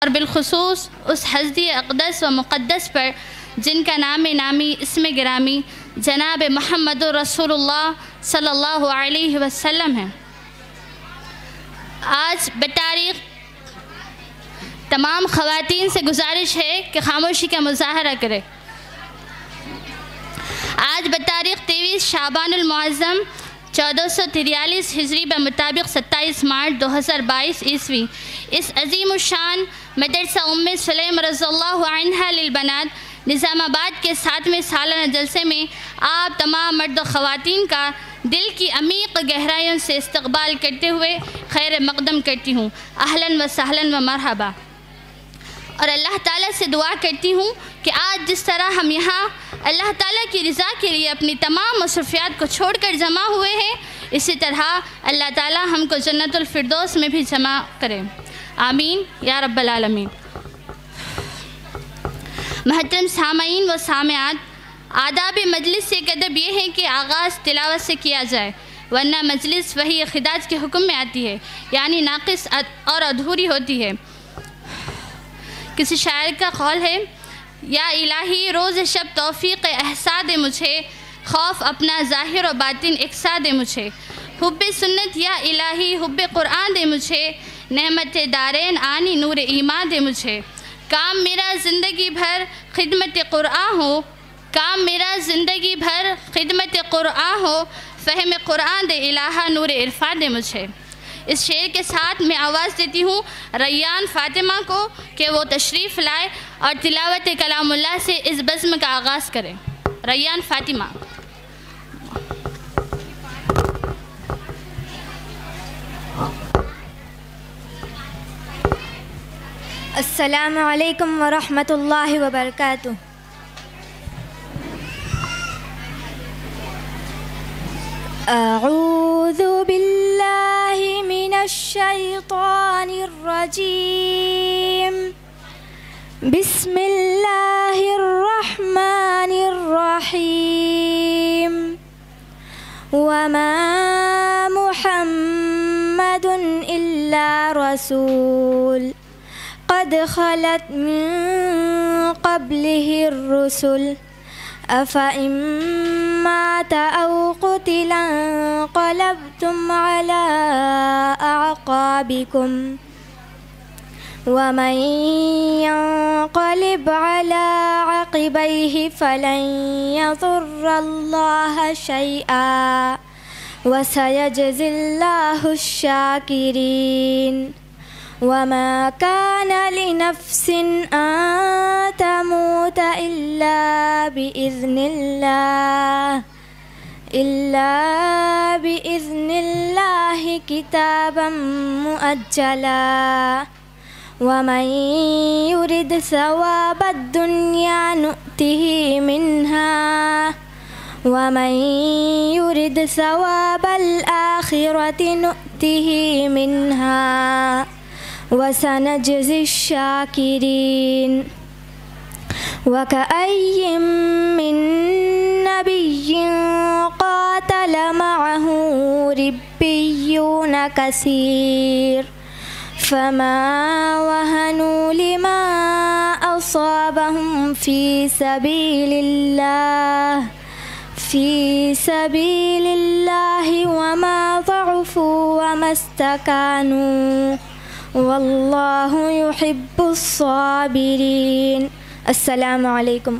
اور بالخصوص اس ہستی اقدس و مقدس پر جن کا نام نامی اسم گرامی جناب محمد رسول اللہ صلی اللہ علیہ وسلم ہے۔ آج بتاریخ تمام خواتین سے گزارش ہے کہ خاموشی کا مظاہرہ کرے۔ آج بتاریخ 23 شعبان المعظم 1443 ہجری بمطابق 27 مارچ 2022 عیسوی اس عظیم الشان مدرسہ ام سلیم رضی اللہ عنہا للبنات نظام آباد کے 7ویں سالانہ جلسے میں آپ تمام مرد و خواتین کا دل کی عمیق گہرائیوں سے استقبال کرتے ہوئے خیر مقدم کرتی ہوں۔ اہلاً و سہلاً و مرحبا۔ اور اللہ تعالیٰ سے دعا کرتی ہوں کہ آج جس طرح ہم یہاں اللہ تعالیٰ کی رضا کے لیے اپنی تمام مصروفیات کو چھوڑ کر جمع ہوئے ہیں، اسی طرح اللہ تعالیٰ ہم کو جنت الفردوس میں بھی جمع کرے، آمین یا رب العالمین۔ محترم سامعین و سامعات، آداب مجلس سے ایک ادب یہ ہے کہ آغاز تلاوت سے کیا جائے، ورنہ مجلس وہی خداج کے حکم میں آتی ہے، یعنی ناقص اور ادھوری ہوتی ہے۔ کسی شاعر کا قول ہے، یا الہی روز شب توفیق احسا دے مجھے، خوف اپنا ظاہر و باطن اکسا دے مجھے، حب سنت یا الہی حب قرآن دے مجھے، نعمت دارین آنی نور ایمان دے مجھے، کام میرا زندگی بھر خدمت قرآن ہو، کام میرا زندگی بھر خدمت قرآن ہو، فہم قرآن دے الہا نور عرفان دے مجھے۔ اس شعر کے ساتھ میں آواز دیتی ہوں ریان فاطمہ کو کہ وہ تشریف لائے اور تلاوت کلام اللہ سے اس بزم کا آغاز کریں۔ ریان فاطمہ۔ السلام علیکم ورحمۃ اللہ وبرکاتہ۔ اعوذ باللہ من الشیطان الرجیم، بسم اللہ الرحمن الرحیم، وما محمد الا رسول قد خلت من قبله الرسل أفإن مات أو قتل انقلبتم على أعقابكم ومن ينقلب على عقبيه فلن يضر الله شيئا وسيجزي الله الشاكرين وما كان لنفس أن تموت إلا بإذن الله كتابا مؤجلا ومن يرد ثواب الدنيا نؤته منها ومن يرد ثواب الآخرة نؤته منها وسنجزي الشاكرين وكأي من نبي قاتل معه ربيون كثير فما وهنوا لما أصابهم في سبيل الله وما ضعفوا وما استكانوا واللہ یحب الصابرین۔ السلام علیکم۔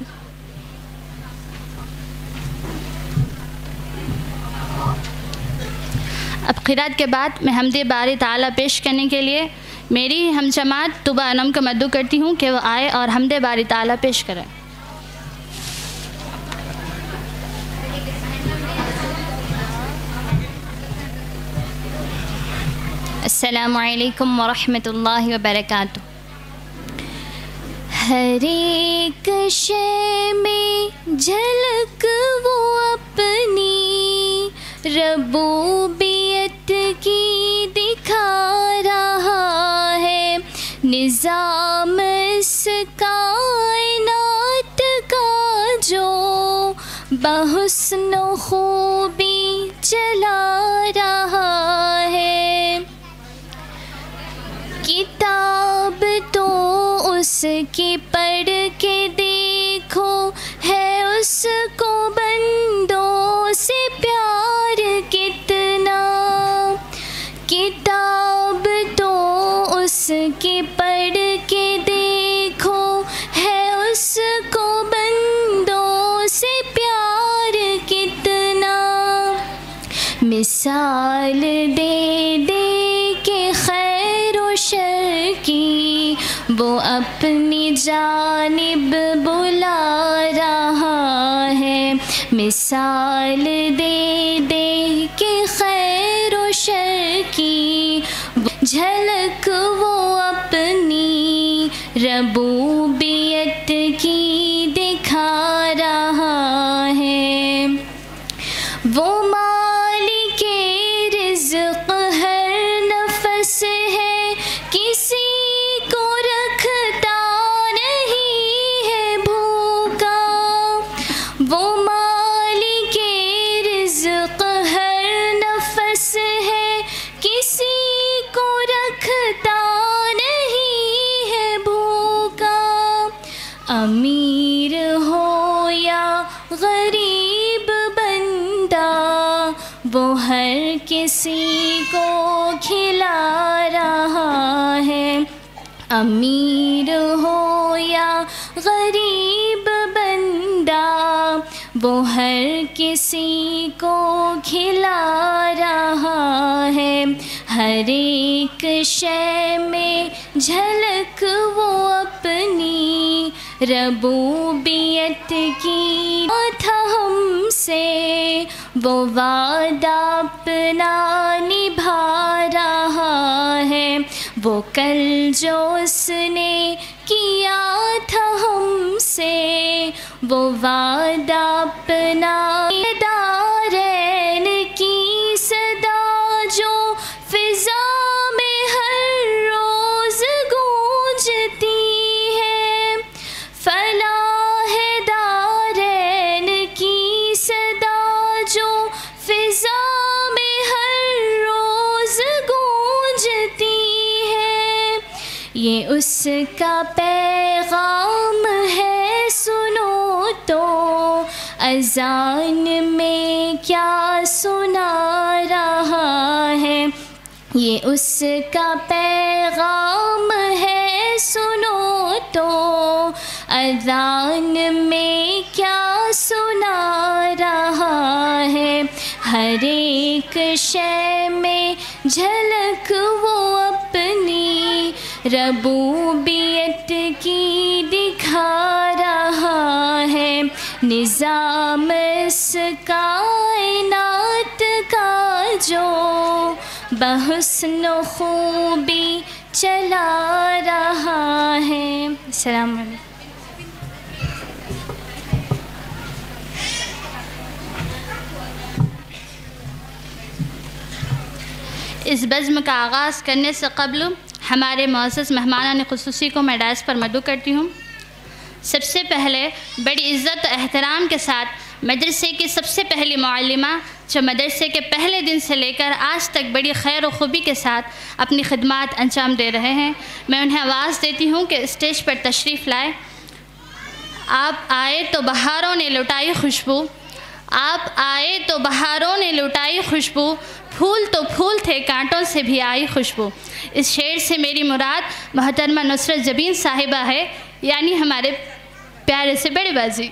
اب قرات کے بعد میں حمد باری تعالیٰ پیش کرنے کے لیے میری ہم جماعت طبع انم کا مدعو کرتی ہوں کہ وہ آئے اور حمد باری تعالیٰ پیش کریں۔ السلام علیکم ورحمۃ اللہ وبرکاتہ۔ ہر ایک شے میں جھلک وہ اپنی ربوبیت کی دکھا رہا ہے، نظام اس کائنات کا جو بحسن و خوبی چلا رہا ہے۔ کتاب تو کی پڑھ کے دیکھو ہے اس کو بندوں سے پیار کتنا، کتاب تو اس کی پڑھ کے دیکھو ہے اس کو بندوں سے پیار کتنا، مثال دے دے کے خیر و شر کی وہ اپنی جانب بلا رہا ہے، مثال دے دے کے خیر و شر کی جھلک وہ اپنی ربوبیت کی دکھا رہا ہے، وہ مالک رزق ہر نفس ہے، کسی کو رکھتا نہیں ہے بھوکا، وہ مالک رزق ہر نفس ہے، کسی کو رکھتا نہیں ہے بھوکا، امیر ہو یا غریب بندہ وہ ہر کسی کو کھلا رہا ہے، امیر ہو یا غریب بندہ وہ ہر کسی کو کھلا رہا ہے، ہر ایک شے میں جھلک وہ اپنی ربوبیت کی تھا ہم سے، وہ وعدہ اپنا نبھا رہا ہے، وہ کل جو اس نے کیا تھا ہم سے وہ وعدہ اپنا، دارین کی صدا جو فضا میں ہر روز گونجتی ہے، فلاح دارین کی صدا جو فضا میں ہر روز گونجتی ہے، یہ اس کا پیغام ہے سنو تو، اذان میں کیا سنا رہا ہے، یہ اس کا پیغام ہے سنو تو، اذان میں کیا سنا رہا ہے، ہر ایک شے میں جھلک وہ اپنی ربوبیت کی دکھا رہا ہے، نظام اس کائنات کا جو بحسن و خوبی چلا رہا ہے۔ السلام علیکم۔ اس بزم کا آغاز کرنے سے قبل ہمارے معزز مہمانان خصوصی کو میں ڈائس پر مدعو کرتی ہوں۔ سب سے پہلے بڑی عزت و احترام کے ساتھ مدرسے کی سب سے پہلی معلمہ جو مدرسے کے پہلے دن سے لے کر آج تک بڑی خیر و خوبی کے ساتھ اپنی خدمات انجام دے رہے ہیں، میں انہیں آواز دیتی ہوں کہ اسٹیج پر تشریف لائے۔ آپ آئے تو بہاروں نے لٹائی خوشبو، آپ آئے تو بہاروں نے لٹائی خوشبو، پھول تو پھول تھے کانٹوں سے بھی آئی خوشبو۔ اس شعر سے میری مراد محترمہ نصرت جبین صاحبہ ہے، یعنی ہمارے پیارے سے بڑے بازی۔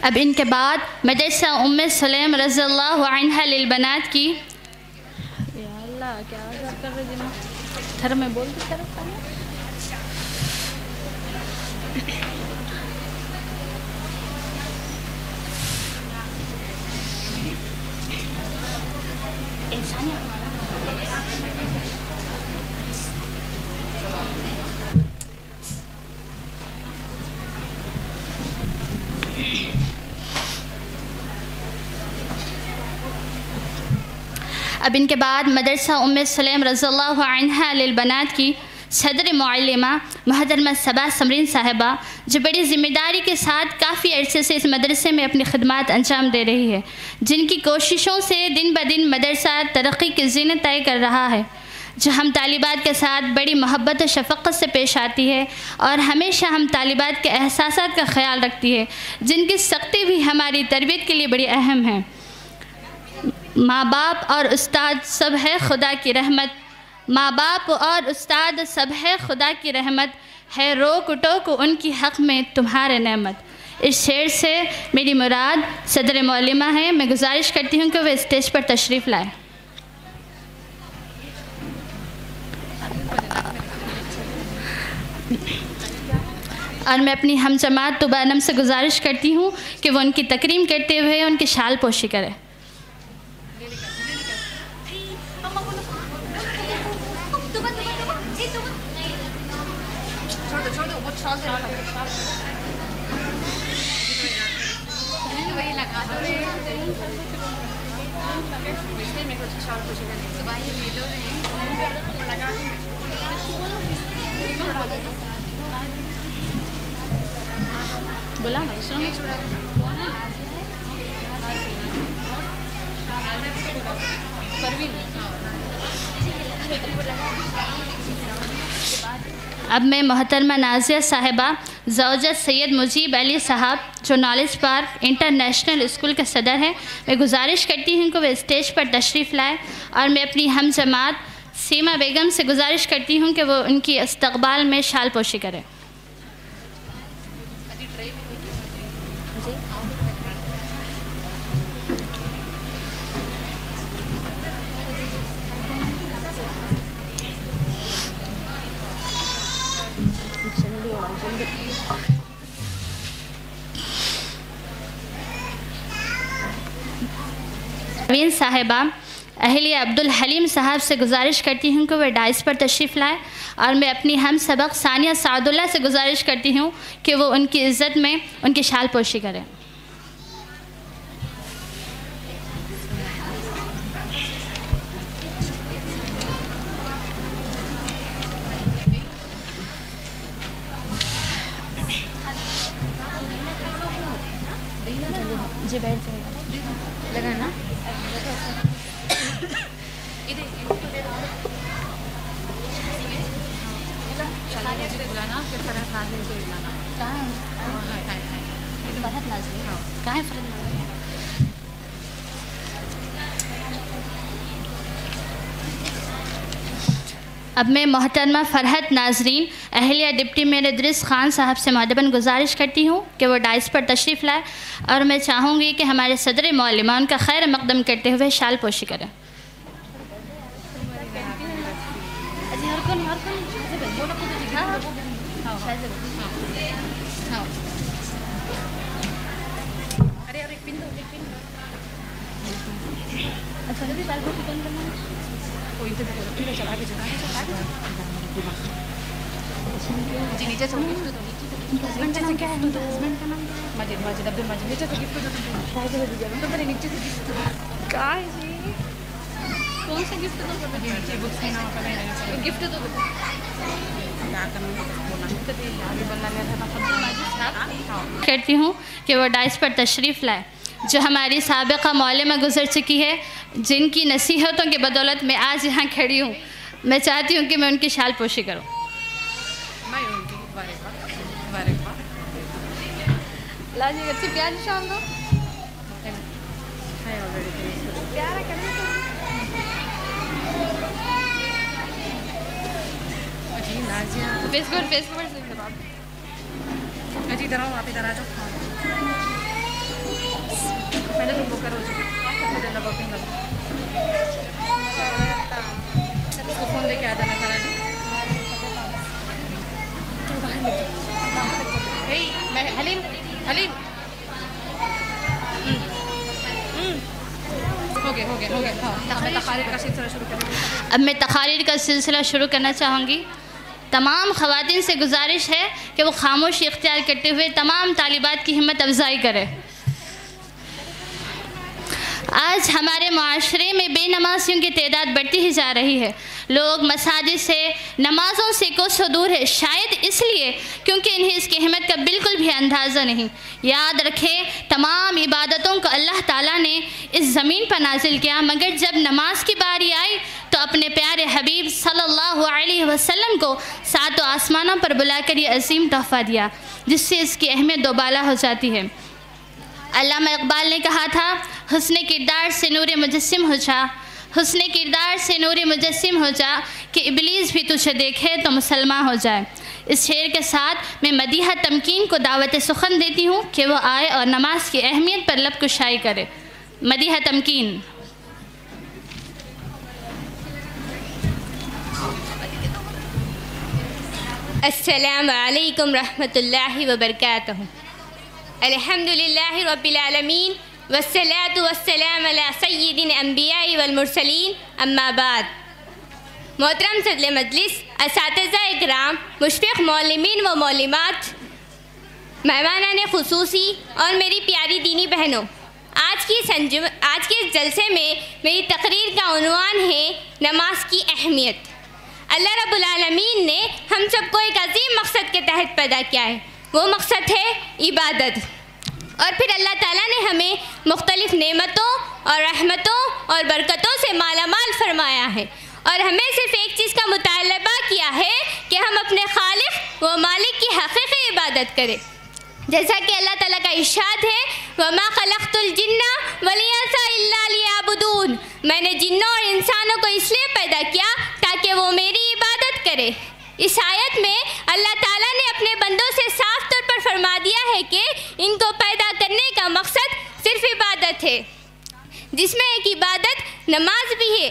اب ان کے بعد مدرسہ ام سلیم رضی اللہ عنہ للبنات کی یا اللہ کیا آزار کر رہے جنہوں تھر میں بول دی طرف آنے انسانی اب ان کے بعد مدرسہ ام سلیم رضی اللہ عنہا للبنات کی صدر معلمہ محترمہ صبا سمرین صاحبہ، جو بڑی ذمہ داری کے ساتھ کافی عرصے سے اس مدرسے میں اپنی خدمات انجام دے رہی ہے، جن کی کوششوں سے دن بدن مدرسہ ترقی کی زینت طے کر رہا ہے، جو ہم طالبات کے ساتھ بڑی محبت و شفقت سے پیش آتی ہے اور ہمیشہ ہم طالبات کے احساسات کا خیال رکھتی ہے، جن کی سختی بھی ہماری تربیت کے لیے بڑی اہم ہے۔ ماں باپ اور استاد سب ہے خدا کی رحمت، ماں باپ اور استاد سب ہے خدا کی رحمت، ہے روک ٹوک ان کی حق میں تمہارے نعمت۔ اس شعر سے میری مراد صدر معلمہ ہے، میں گزارش کرتی ہوں کہ وہ اسٹیج پر تشریف لائے۔ اور میں اپنی ہم جماعت طبع انم سے گزارش کرتی ہوں کہ وہ ان کی تکریم کرتے ہوئے ان کی شال پوشی کرے۔ اب میں محترمہ نازیہ صاحبہ زوجہ سید مجیب علی صاحب، جو نالج پارک انٹرنیشنل اسکول کے صدر ہیں، میں گزارش کرتی ہوں کہ وہ اسٹیج پر تشریف لائے، اور میں اپنی ہم جماعت سیما بیگم سے گزارش کرتی ہوں کہ وہ ان کی استقبال میں شال پوشی کرے۔ پروین صاحبہ اہلیہ عبدالحلیم صاحب سے گزارش کرتی ہوں کہ وہ ڈائس پر تشریف لائے، اور میں اپنی ہم سبق ثانیہ سعد اللہ سے گزارش کرتی ہوں کہ وہ ان کی عزت میں ان کی شال پوشی کریں۔ جی بیٹھ جائے لگانا اب میں محترمہ فرحت ناظرین اہلیہ ڈپٹی میئر ادریس خان صاحب سے مؤدباً گزارش کرتی ہوں کہ وہ ڈائس پر تشریف لائے، اور میں چاہوں گی کہ ہمارے صدر معلمہ ان کا خیر مقدم کرتے ہوئے شال پوشی کریں۔ کرتی ہوں کہ وہ ڈائس پر تشریف لائے، جو ہماری سابقہ معلمہ گزر چکی ہے، جن کی نصیحتوں کی بدولت میں آج یہاں کھڑی ہوں، میں چاہتی ہوں کہ میں ان کی شال پوشی کروں۔ لاجی اچھی پیاری شال دو۔ فیس گوڈ فیس گوڈ سے اجی ادھر آؤ، آپ ادھر آ جاؤ، پہلے تم وہ کرو اس کو فون لے کے آ جانا تھا جی۔ حلیم حلیم اب میں تقاریر کا سلسلہ شروع کرنا چاہوں گی۔ تمام خواتین سے گزارش ہے کہ وہ خاموشی اختیار کرتے ہوئے تمام طالبات کی ہمت افزائی کرے۔ آج ہمارے معاشرے میں بے نمازیوں کی تعداد بڑھتی ہی جا رہی ہے۔ لوگ مساجد سے، نمازوں سے کوسوں دور ہے، شاید اس لیے کیونکہ انہیں اس کی اہمیت کا بالکل بھی اندازہ نہیں۔ یاد رکھیں، تمام عبادتوں کو اللہ تعالیٰ نے اس زمین پر نازل کیا، مگر جب نماز کی باری آئی تو اپنے پیارے حبیب صلی اللہ علیہ وسلم کو ساتوں آسمانوں پر بلا کر یہ عظیم تحفہ دیا، جس سے اس کی اہمیت دوبالا ہو جاتی ہے۔ علامہ اقبال نے کہا تھا، حسن کردار سے نور مجسم ہو جا، حسن کردار سے نور مجسم ہو جا، کہ ابلیس بھی تجھے دیکھے تو مسلمان ہو جائے۔ اس شعر کے ساتھ میں مدیحہ تمکین کو دعوت سخن دیتی ہوں کہ وہ آئے اور نماز کی اہمیت پر لب کشائی کرے۔ مدیحہ تمکین۔ السلام علیکم رحمۃ اللہ وبرکاتہ۔ الحمدللہ رب العالمین والصلاة والسلام علی سید الانبیاء والمرسلین، اما بعد۔ محترم صدر مجلس، اساتذہ اکرام، مشفق معلمین و معلمات، مہمانان خصوصی اور میری پیاری دینی بہنوں، آج کے اس جلسے میں میری تقریر کا عنوان ہے نماز کی اہمیت۔ اللہ رب العالمین نے ہم سب کو ایک عظیم مقصد کے تحت پیدا کیا ہے، وہ مقصد ہے عبادت، اور پھر اللہ تعالیٰ نے ہمیں مختلف نعمتوں اور رحمتوں اور برکتوں سے مالا مال فرمایا ہے، اور ہمیں صرف ایک چیز کا مطالبہ کیا ہے کہ ہم اپنے خالق و مالک کی حقیقی عبادت کریں، جیسا کہ اللہ تعالیٰ کا ارشاد ہے، وَمَا خَلَقْتُ الْجِنَّ وَالْإِنسَ إِلَّا لِيَعْبُدُونَ، میں نے جنوں اور انسانوں کو اس لیے پیدا کیا تاکہ وہ میری عبادت کرے۔ اس آیت میں اللہ تعالیٰ نے اپنے بندوں سے صاف طور پر فرما دیا ہے کہ ان کو پیدا کرنے کا مقصد صرف عبادت ہے، جس میں ایک عبادت نماز بھی ہے۔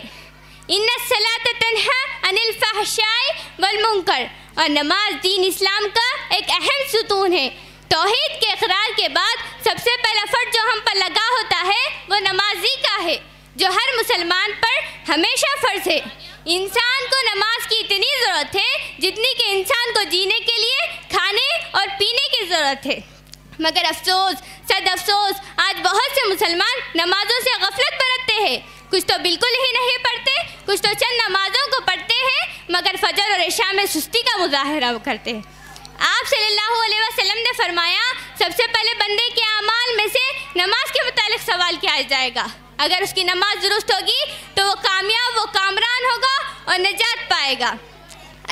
ان الصلاۃ تنہی عن الفحشاء والمنکر، اور نماز دین اسلام کا ایک اہم ستون ہے۔ توحید کے اقرار کے بعد سب سے پہلا فرض جو ہم پر لگا ہوتا ہے وہ نمازی کا ہے، جو ہر مسلمان پر ہمیشہ فرض ہے۔ انسان کو نماز کی اتنی ضرورت ہے جتنی کہ انسان کو جینے کے لیے کھانے اور پینے کی ضرورت ہے، مگر افسوس، صد افسوس، آج بہت سے مسلمان نمازوں سے غفلت برتتے ہیں۔ کچھ تو بالکل ہی نہیں پڑھتے، کچھ تو چند نمازوں کو پڑھتے ہیں مگر فجر اور عشاء میں سستی کا مظاہرہ کرتے ہیں۔ آپ صلی اللہ علیہ وسلم نے فرمایا، سب سے پہلے بندے کے اعمال میں سے نماز کے متعلق سوال کیا جائے گا۔ اگر اس کی نماز درست ہوگی تو وہ کامیاب، وہ کامران ہوگا اور نجات پائے گا۔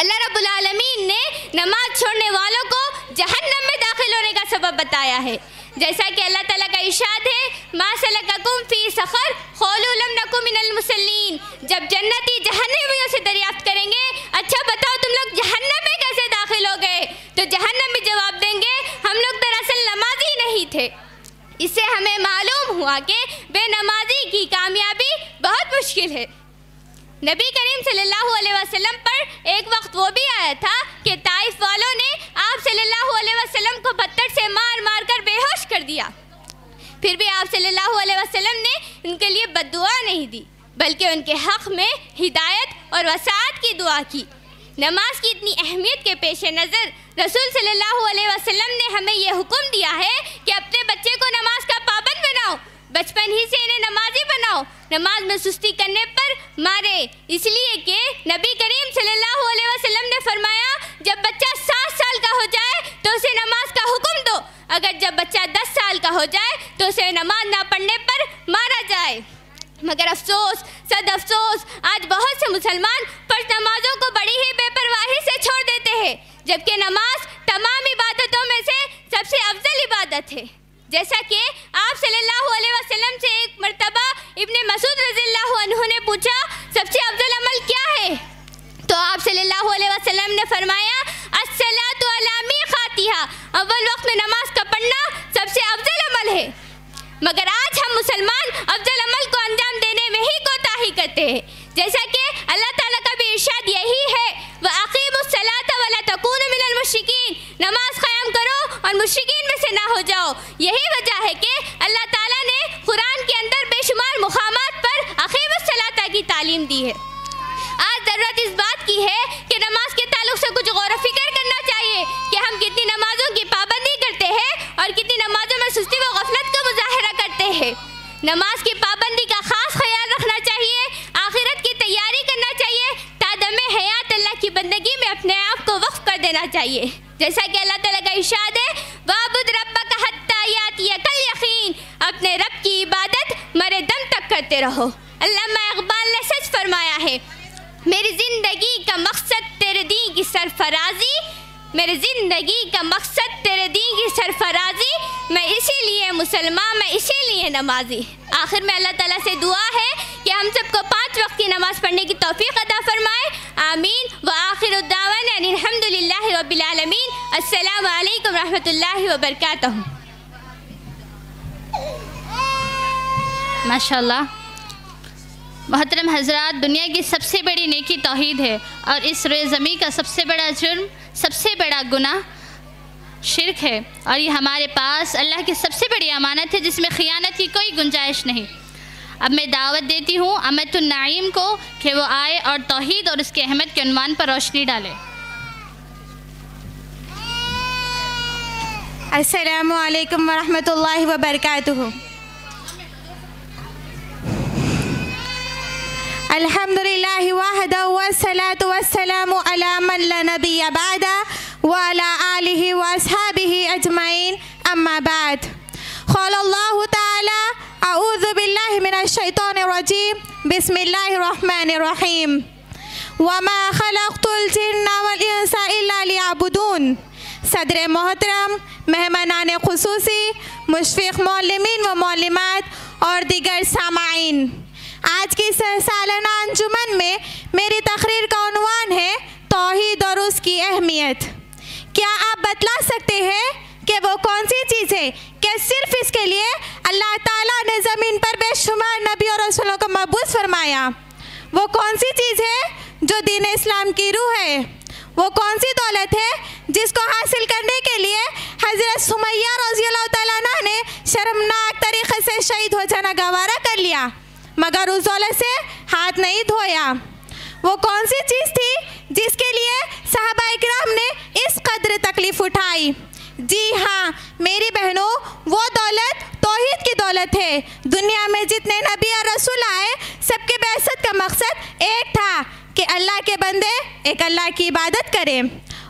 اللہ رب العالمین نے نماز چھوڑنے والوں کو جہنم میں داخل ہونے کا سبب بتایا ہے، جیسا کہ اللہ تعالیٰ کا ارشاد ہے، ما سلککم فی سقر قالوا لم نک من المصلین۔ جب جنتی جہنمیوں سے دریافت کریں گے، اچھا بتاؤ تم لوگ جہنم میں کیسے داخل ہو گئے، تو جہنم بھی جواب دیں گے، ہم لوگ دراصل نمازی نہیں تھے۔ اس سے ہمیں معلوم ہوا کہ بے نمازی کی کامیابی بہت مشکل ہے۔ نبی کریم صلی اللہ علیہ وسلم پر ایک وقت وہ بھی آیا تھا کہ طائف والوں نے آپ صلی اللہ علیہ وسلم کو پتھر سے مار مار کر بے ہوش کر دیا، پھر بھی آپ صلی اللہ علیہ وسلم نے ان کے لیے بد دعا نہیں دی، بلکہ ان کے حق میں ہدایت اور وسعت کی دعا کی۔ نماز کی اتنی اہمیت کے پیش نظر رسول صلی اللہ علیہ وسلم نے ہمیں یہ حکم دیا ہے کہ اپنے بچے کو نماز کا پابند بناؤ، بچپن ہی سے انہیں نمازی بناؤ، نماز میں سستی کرنے پر مارے، اس لیے کہ نبی کریم صلی اللہ علیہ وسلم نے فرمایا، جب بچہ 7 سال کا ہو جائے تو اسے نماز کا حکم دو، اگر جب بچہ 10 سال کا ہو جائے تو اسے نماز نہ پڑھنے پر مارا جائے۔ مگر افسوس، صد افسوس، آج بہت سے مسلمان فرض نمازوں کو بڑی ہی بے پرواہی سے چھوڑ دیتے ہیں، جبکہ نماز تمام عبادتوں میں سے سب سے افضل عبادت ہے۔ جیسا کہ آپ صلی اللہ علیہ وسلم سے ایک مرتبہ ابن مسعود رضی اللہ عنہ نے پوچھا، سب سے افضل عمل کیا ہے؟ تو آپ صلی اللہ علیہ وسلم نے فرمایا، الصلاۃ علی میقاتہا، اول وقت میں نماز کا پڑھنا سب سے افضل عمل ہے۔ مگر آج ہم مسلمان افضل عمل کو انجام دینے میں ہی کوتاہی کرتے ہیں، جیسا کہ اللہ تعالیٰ کا بھی ارشاد یہی ہے، وَأَقِیمُوا الصَّلَاةَ وَلَا تَکُونُوا مِنَ الْمُشْرِکِینَ، نماز قائم کرو اور مشرکین میں سے نہ ہو جاؤ۔ یہی وجہ ہے کہ اللہ تعالیٰ نے قرآن کے اندر بے شمار مقامات پر اقیموا الصلاۃ کی تعلیم دی ہے۔ کی ہے کہ نماز کے تعلق سے کچھ غور و فکر کرنا چاہیے کہ ہم کتنی نمازوں کی پابندی کرتے ہیں اور کتنی نمازوں میں سستی و غفلت کا مظاہرہ کرتے ہیں۔ نماز کی پابندی کا خاص خیال رکھنا چاہیے، آخرت کی تیاری کرنا چاہیے، تادم حیات اللہ کی بندگی میں اپنے آپ کو وقف کر دینا چاہیے، جیسا کہ اللہ تعالیٰ کا ارشاد ہے وَاعْبُدْ رَبَّكَ حَتَّىٰ يَأْتِيَكَ الْيَقِينُ، اپنے رب کی عبادت مرے دم تک کرتے رہو۔ علامہ اقبال نے سچ فرمایا ہے، میری زندگی کا مقصد تیرے دین کی سرفرازی، میری زندگی کا مقصد تیرے دین کی سرفرازی، میں اسی لیے مسلمان، میں اسی لیے نمازی۔ آخر میں اللہ تعالیٰ سے دعا ہے کہ ہم سب کو 5 وقت کی نماز پڑھنے کی توفیق عطا فرمائے، آمین۔ وآخر الدعوانا ان الحمد للہ رب العالمین۔ السلام علیکم ورحمۃ اللہ وبرکاتہ۔ ماشاءاللہ محترم حضرات، دنیا کی سب سے بڑی نیکی توحید ہے، اور اس روئے زمین کا سب سے بڑا جرم، سب سے بڑا گناہ شرک ہے، اور یہ ہمارے پاس اللہ کی سب سے بڑی امانت ہے جس میں خیانت کی کوئی گنجائش نہیں۔ اب میں دعوت دیتی ہوں امت النعیم کو کہ وہ آئے اور توحید اور اس کے اہمیت کے عنوان پر روشنی ڈالے۔ السلام علیکم ورحمۃ اللہ وبرکاتہ۔ الحمد للہ وحدہ والصلاة والسلام علی من لا نبی بعدہ وعلی آلہ واصحابہ اجمعین، اما بعد۔ قال اللہ تعالی اعوذ باللہ من الشیطان الرجیم، بسم اللہ الرحمن الرحیم، وما خلقت الجن والانس الا لیعبدون۔ صدر محترم، مہمانان خصوصی، مشفق معلمین و معلمات اور دیگر سامعین، آج کی سالانہ انجمن میں میری تقریر کا عنوان ہے توحید اور اس کی اہمیت۔ کیا آپ بتلا سکتے ہیں کہ وہ کون سی چیز ہے کہ صرف اس کے لیے اللہ تعالیٰ نے زمین پر بے شمار نبی اور رسولوں کو مبعوث فرمایا؟ وہ کون سی چیز ہے جو دین اسلام کی روح ہے؟ وہ کون سی دولت ہے جس کو حاصل کرنے کے لیے حضرت سمیہ رضی اللہ تعالیٰ عنہ نے شرمناک طریقے سے شہید ہو جانا گوارا کر لیا مگر اس دولت سے ہاتھ نہیں دھویا؟ وہ کون سی چیز تھی جس کے لیے صحابہ اکرام نے اس قدر تکلیف اٹھائی؟ جی ہاں میری بہنوں، وہ دولت توحید کی دولت ہے۔ دنیا میں جتنے نبی اور رسول آئے، سب کے بعثت کا مقصد ایک تھا کہ اللہ کے بندے ایک اللہ کی عبادت کریں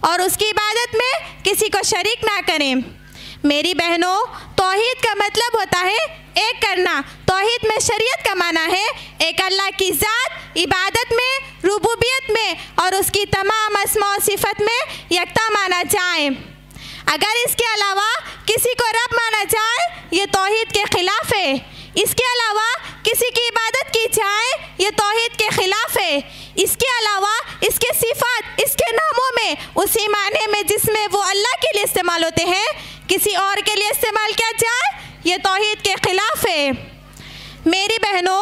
اور اس کی عبادت میں کسی کو شریک نہ کریں۔ میری بہنوں، توحید کا مطلب ہوتا ہے ایک کرنا۔ توحید میں شریعت کا معنی ہے ایک اللہ کی ذات، عبادت میں، ربوبیت میں اور اس کی تمام اسماء و صفت میں یکتا مانا جائے۔ اگر اس کے علاوہ کسی کو رب مانا جائے یہ توحید کے خلاف ہے، اس کے علاوہ کسی کی عبادت کی جائے یہ توحید کے خلاف ہے، اس کے علاوہ اس کے صفات، اس کے ناموں میں اسی معنی میں جس میں وہ اللہ کے لیے استعمال ہوتے ہیں کسی اور کے لیے استعمال کیا جائے یہ توحید کے خلاف ہے۔ میری بہنوں،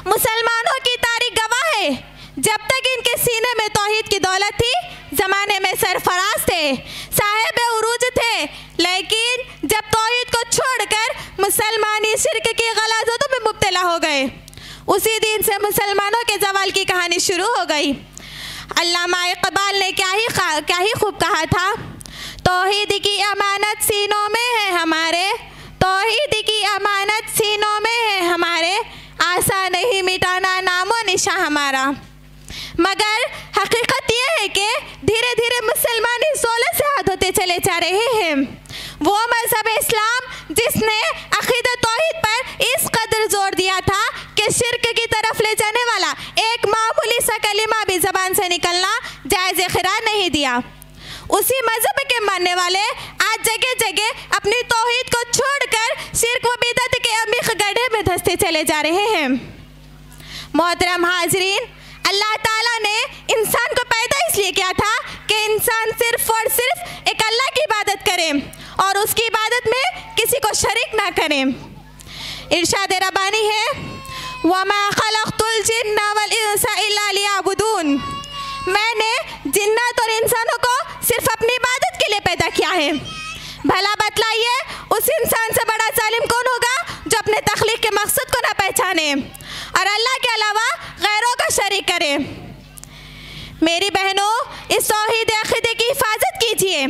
مسلمانوں کی تاریخ گواہ ہے جب تک ان کے سینے میں توحید کی دولت تھی زمانے میں سرفراز تھے، صاحب عروج تھے، لیکن جب توحید کو چھوڑ کر مسلمانی شرک کی غلاظتوں میں مبتلا ہو گئے اسی دن سے مسلمانوں کے زوال کی کہانی شروع ہو گئی۔ علامہ اقبال نے کیا ہی خوب کہا تھا، توحید کی امانت سینوں میں ہے ہمارے، توحید کی امانت سینوں میں ہے ہمارے، آسان نہیں مٹانا نام و نشاں ہمارا۔ مگر حقیقت یہ ہے کہ دھیرے دھیرے مسلمان اس دولت سے ہاتھ ہوتے چلے جا رہے ہیں۔ وہ مذہب اسلام جس نے عقیدہ توحید پر اس قدر زور دیا تھا کہ شرک کی طرف لے جانے والا ایک معمولی سا کلمہ بھی زبان سے نکلنا جائز قرار نہیں دیا، اسی مذہب کے ماننے والے آج جگہ جگہ اپنی توحید کو چھوڑ کر شرک و بدعت کے عمیق گڑھے میں دھستے چلے جا رہے ہیں۔ محترم حاضرین، اللہ تعالیٰ نے انسان کو پیدا اس لیے کیا تھا کہ انسان صرف اور صرف ایک اللہ کی عبادت کرے اور اس کی عبادت میں کسی کو شریک نہ کرے۔ ارشاد ربانی ہے وَمَا خَلَقْتُ الْجِنَّ وَالْإِنسَ إِلَّا لِيَعْبُدُونَ، میں نے جنات اور انسانوں کو صرف اپنی عبادت کے لیے پیدا کیا ہے۔ بھلا بتلائیے اس انسان سے بڑا ظالم کون ہوگا جو اپنے تخلیق کے مقصد کو نہ پہچانے اور اللہ کے علاوہ غیروں کا شریک کرے۔ میری بہنوں، اس توحید عقیدے کی حفاظت کیجیے۔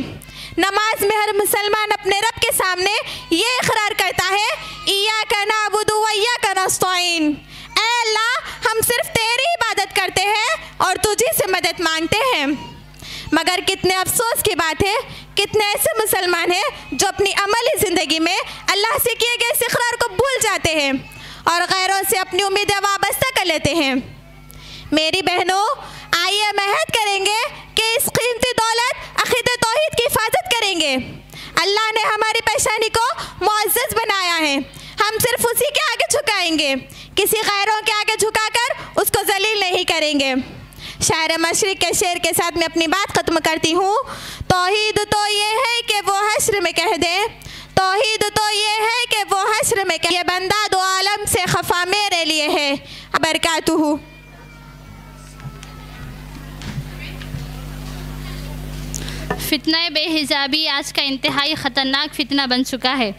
نماز میں ہر مسلمان اپنے رب کے سامنے یہ اقرار کرتا ہے، ایاک نعبد و ایاک نستعین، اے اللہ ہم صرف تیری عبادت کرتے ہیں اور تجھی سے مدد مانگتے ہیں۔ مگر کتنے افسوس کی بات ہے، کتنے ایسے مسلمان ہیں جو اپنی عملی زندگی میں اللہ سے کیے گئے اس اقرار کو بھول جاتے ہیں اور غیروں سے اپنی امیدیں وابستہ کر لیتے ہیں۔ میری بہنوں، آئیے ہم عہد کریں گے کہ اس قیمتی دولت عقیدہ توحید کی حفاظت کریں گے۔ اللہ نے ہماری پیشانی کو معزز بنایا ہے، ہم صرف اسی کے آگے جھکائیں گے، کسی غیروں کے آگے جھکا کر اس کو ذلیل نہیں کریں گے۔ شاعر مشرق کے شعر کے ساتھ میں اپنی بات ختم کرتی ہوں۔ توحید تو یہ ہے کہ وہ حشر میں کہہ دے، توحید تو یہ ہے کہ وہ حشر میں کہہ دے، یہ بندہ دو عالم سے خفا میرے لیے ہے۔ برکاتہ۔ فتنہ بے حجابی آج کا انتہائی خطرناک فتنہ بن چکا ہے۔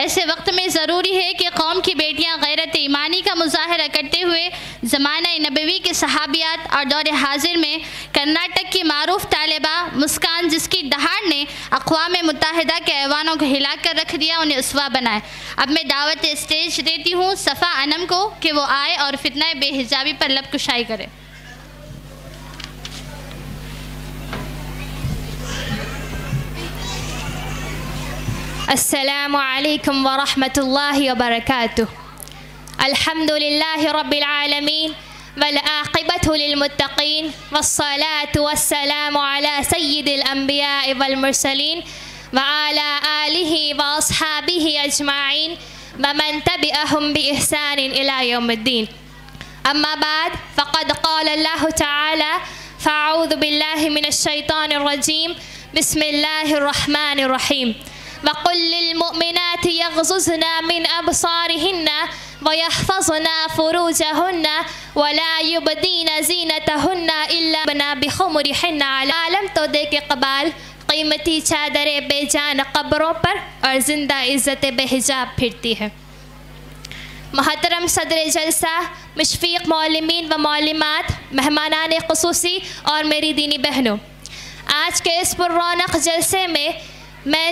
ایسے وقت میں ضروری ہے کہ قوم کی بیٹیاں غیرت ایمانی کا مظاہرہ کرتے ہوئے زمانہ نبوی کے صحابیات اور دور حاضر میں کرناٹک کی معروف طالبہ مسکان، جس کی دہاڑ نے اقوام متحدہ کے ایوانوں کو ہلا کر رکھ دیا، انہیں اسوہ بنائے۔ اب میں دعوت اسٹیج دیتی ہوں صفا انم کو کہ وہ آئے اور فتنہ بے حجابی پر لب کشائی کرے۔ السلام علیکم ورحمۃ اللہ وبرکاتہ۔ الحمد للہ رب العالمین والعاقبۃ للمتقین والصلاة والسلام علی سید الانبیاء والمرسلین وعلی آلہ واصحابہ اجمعین ومن تبعہم بإحسان الی یوم الدین۔ اما بعد فقد قال اللہ تعالی فاعوذ باللہ من الشیطان الرجیم بسم اللہ الرحمن الرحیم۔ وَقُلْ لِلْمُؤْمِنَاتِ يَغْضُضْنَ مِنْ أَبْصَارِهِنَّ وَيَحْفَظْنَ فُرُوجَهُنَّ وَلَا يُبْدِينَ زِينَتَهُنَّ إِلَّا بِخُمُرِهِنَّ عَالَمْ تو دے کے قبال قیمتی چادر بے جان قبروں پر اور زندہ عزت بے حجاب پھرتی ہے۔ محترم صدر جلسہ، مشفیق معلمین و معلمات، مہمانان خصوصی اور میری دینی بہنوں، آج کے اس پر رونق جلسے میں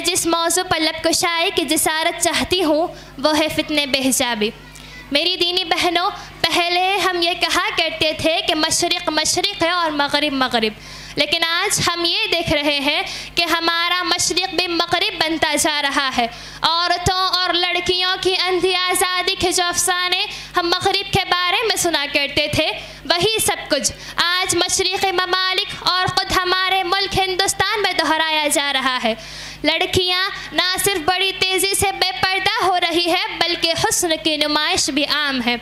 جس موضوع پر لب کشائی کی جسارت چاہتی ہوں وہ ہے فتنہ بے حجابی۔ میری دینی بہنوں، پہلے ہم یہ کہا کرتے تھے کہ مشرق مشرق ہے اور مغرب مغرب، لیکن آج ہم یہ دیکھ رہے ہیں کہ ہمارا مشرق بھی مغرب بنتا جا رہا ہے۔ عورتوں اور لڑکیوں کی اندھی آزادی کے جو افسانے ہم مغرب کے بارے میں سنا کرتے تھے، وہی سب کچھ آج مشرقی ممالک اور خود ہمارے ملک ہندوستان میں دہرایا جا رہا ہے۔ لڑکیاں نہ صرف بڑی تیزی سے بے پردہ ہو رہی ہے بلکہ حسن کی نمائش بھی عام ہے۔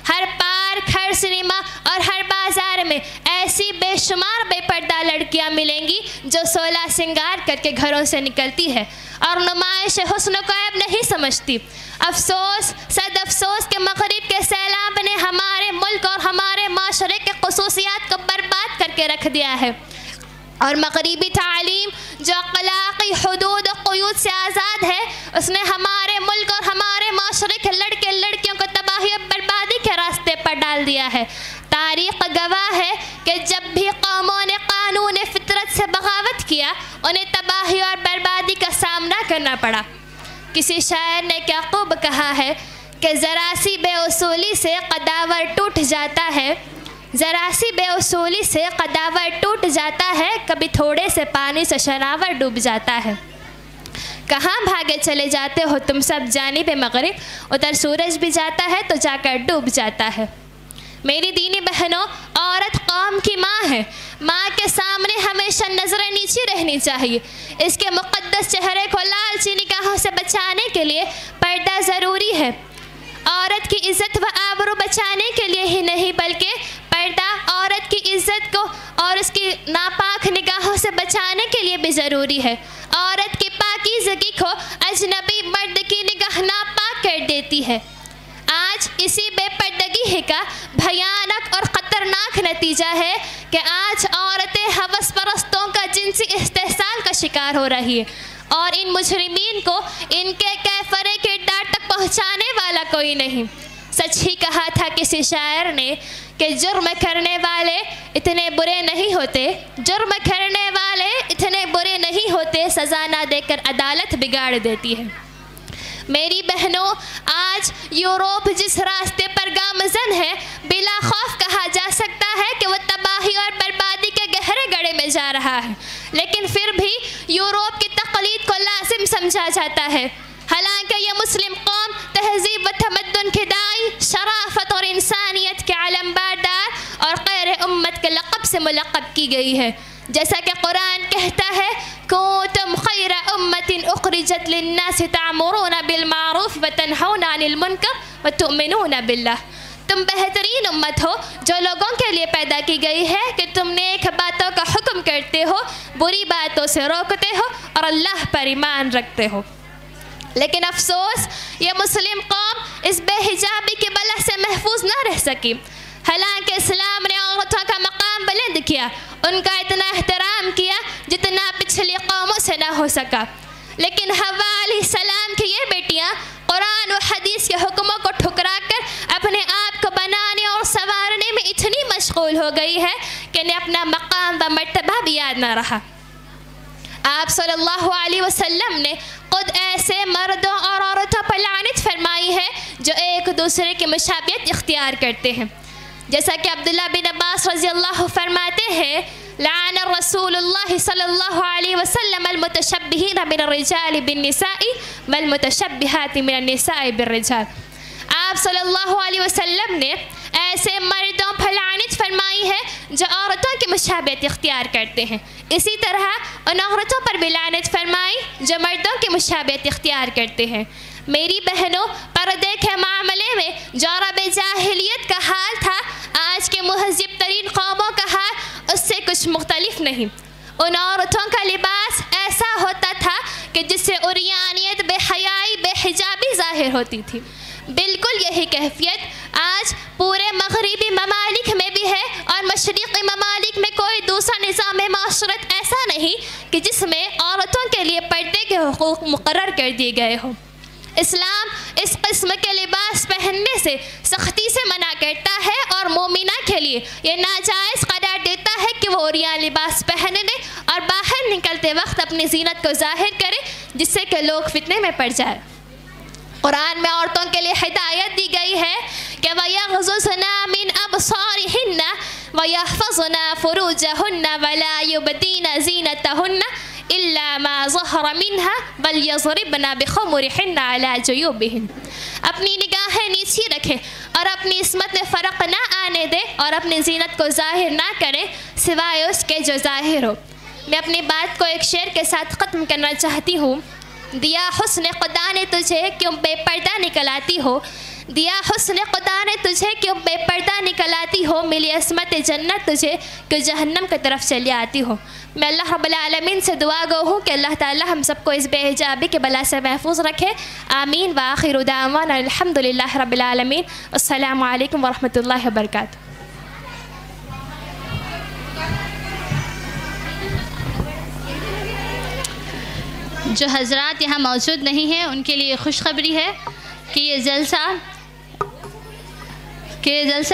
ہر پارک، ہر سنیما اور ہر بازار میں ایسی بے شمار بے پردہ لڑکیاں ملیں گی جو 16 سنگار کر کے گھروں سے نکلتی ہے اور نمائش حسن کو عیب نہیں سمجھتی۔ افسوس، صد افسوس کہ مغرب کے سیلاب نے ہمارے ملک اور ہمارے معاشرے کے خصوصیات کو برباد کر کے رکھ دیا ہے، اور مغربی تعلیم جو اخلاقی حدود و قیود سے آزاد ہے، اس نے ہمارے ملک اور ہمارے معاشرے کے لڑکے لڑکیوں کو تباہی اور بربادی کے راستے پر ڈال دیا ہے۔ تاریخ گواہ ہے کہ جب بھی قوموں نے قانون فطرت سے بغاوت کیا، انہیں تباہی اور بربادی کا سامنا کرنا پڑا۔ کسی شاعر نے کیا خوب کہا ہے کہ ذرا سی بے اصولی سے قداور ٹوٹ جاتا ہے، ذرا سی بے اصولی سے قداور ٹوٹ جاتا ہے، کبھی تھوڑے سے پانی سے شناور ڈوب جاتا ہے۔ کہاں بھاگے چلے جاتے ہو تم سب جانب مغرب، ادھر سورج بھی جاتا ہے تو جا کر ڈوب جاتا ہے۔ میری دینی بہنوں، عورت قوم کی ماں ہے، ماں کے سامنے ہمیشہ نظر نیچی رہنی چاہیے۔ اس کے مقدس چہرے کو لالچی نگاہوں سے بچانے کے لیے پردہ ضروری ہے۔ عورت کی عزت و آبرو بچانے کے لیے ہی نہیں بلکہ پردہ عورت کی عزت کو اور اس کی ناپاک نگاہوں سے بچانے کے لیے بھی ضروری ہے۔ عورت کی پاکیزگی کو اجنبی مرد کی نگاہ ناپاک کر دیتی ہے۔ آج اسی بے پردگی ہی کا بھیانک اور خطرناک نتیجہ ہے کہ آج عورتیں ہوس پرستوں کا جنسی استحصال کا شکار ہو رہی ہے، اور ان مجرمین کو ان کے کیفر کردار تک پہنچانے والا کوئی نہیں۔ سچ ہی کہا تھا کسی شاعر نے کہ جرم کرنے والے اتنے برے نہیں ہوتے، جرم کرنے والے اتنے برے نہیں ہوتے، سزا نہ دے کر عدالت بگاڑ دیتی ہے۔ میری بہنوں، آج یورپ جس راستے پر گامزن ہے، بلا خوف کہا جا سکتا ہے کہ وہ تباہی اور بربادی کے گہرے گڑھے میں جا رہا ہے، لیکن پھر بھی یورپ کی تقلید کو لازم سمجھا جاتا ہے، حالانکہ یہ مسلم قوم تہذیب و تمدن کے داعی، شرافت اور انسانیت کے علمبردار اور خیر امت کے لقب سے ملقب کی گئی ہے، جیسا کہ قرآن کہتا ہے کنتم خیر امت اخرجت للناس تعمرون بالمعروف وتنہون عن المنکر وتؤمنون باللہ۔ تم بہترین امت ہو جو لوگوں کے لیے پیدا کی گئی ہے کہ تم نیک باتوں کا حکم کرتے ہو، بری باتوں سے روکتے ہو اور اللہ پر ایمان رکھتے ہو۔ لیکن افسوس، یہ مسلم قوم اس بے حجابی کی بلا سے محفوظ نہ رہ سکی، حالانکہ اسلام نے عورتوں کا مقام بلند کیا، ان کا اتنا احترام کیا جتنا پچھلی قوموں سے نہ ہو سکا، لیکن حوا علیہ السلام کی یہ بیٹیاں قرآن و حدیث کے حکموں کو ٹھکرا کر اپنے آپ کو بنانے اور سنوارنے میں اتنی مشغول ہو گئی ہے کہ انہیں اپنا مقام و مرتبہ بھی یاد نہ رہا۔ آپ صلی اللہ علیہ وسلم نے خود ایسے مردوں اور عورتوں پر لعنت فرمائی ہے جو ایک دوسرے کی مشابہت اختیار کرتے ہیں، جیسا کہ عبداللہ بن عباس رضی اللہ فرماتے ہیں لعن رسول اللہ صلی اللہ علیہ وسلم المتشبہین من الرجال بالنساء والمتشبہات من النساء بالرجال۔ آپ صلی اللہ علیہ وسلم نے ایسے مردوں پر لعنت فرمائی ہے جو عورتوں کی مشابہت اختیار کرتے ہیں، اسی طرح ان عورتوں پر بھی لعنت فرمائی جو مردوں کی مشابہت اختیار کرتے ہیں۔ میری بہنوں، پردے کے معاملے میں جو عرب جاہلیت کا حال تھا، آج کے مہذب ترین قوموں کا حال اس سے کچھ مختلف نہیں۔ ان عورتوں کا لباس ایسا ہوتا تھا کہ جس سے عریانیت، بے حیائی، بے حجابی ظاہر ہوتی تھی۔ بالکل یہی کیفیت آج پورے مغربی ممالک میں بھی ہے، اور مشرقی ممالک میں کوئی دوسرا نظام معاشرت ایسا نہیں کہ جس میں عورتوں کے لیے پردے کے حقوق مقرر کر دیے گئے ہوں۔ اسلام اس قسم کے لباس پہننے سے سختی سے منع کرتا ہے اور مومنہ کے لیے یہ ناجائز قرار دیتا ہے کہ وہ عریان لباس پہننے اور باہر نکلتے وقت اپنی زینت کو ظاہر کرے، جس سے کہ لوگ فتنے میں پڑ جائیں۔ قرآن میں عورتوں کے لیے ہدایت دی گئی ہے کہ وَيَغْضُضْنَ مِنْ أَبْصَارِهِنَّ وَيَحْفَظْنَ فُرُوجَهُنَّ وَلَا يُبْدِينَ زِينَتَهُنَّ إِلَّا مَا ظَهَرَ مِنْهَا وَلْيَضْرِبْنَ بِخُمُرِهِنَّ عَلَى جُيُوبِهِنَّ۔ اپنی نگاہیں نیچی رکھے اور اپنی عصمت میں فرق نہ آنے دے اور اپنی زینت کو ظاہر نہ کرے سوائے اس کے جو ظاہر ہو۔ میں اپنی بات کو ایک شعر کے ساتھ ختم کرنا چاہتی ہوں۔ دیا حسن خدا نے تجھے کیوں بے پردہ نکل آتی ہو، دیا حسن خدا نے تجھے کیوں بے پردہ نکل آتی ہو، ملی عصمت جنت تجھے کیوں جہنم کی طرف چلی آتی ہو۔ میں اللہ رب العالمین سے دعا گو ہوں کہ اللہ تعالی ہم سب کو اس بے حجابی کے بلا سے محفوظ رکھے، آمین۔ وآخر دعوانا الحمدللہ رب العالمین۔ السلام علیکم ورحمۃ اللہ وبرکاتہ۔ جو حضرات یہاں موجود نہیں ہیں ان کے لیے خوشخبری ہے کہ یہ جلسہ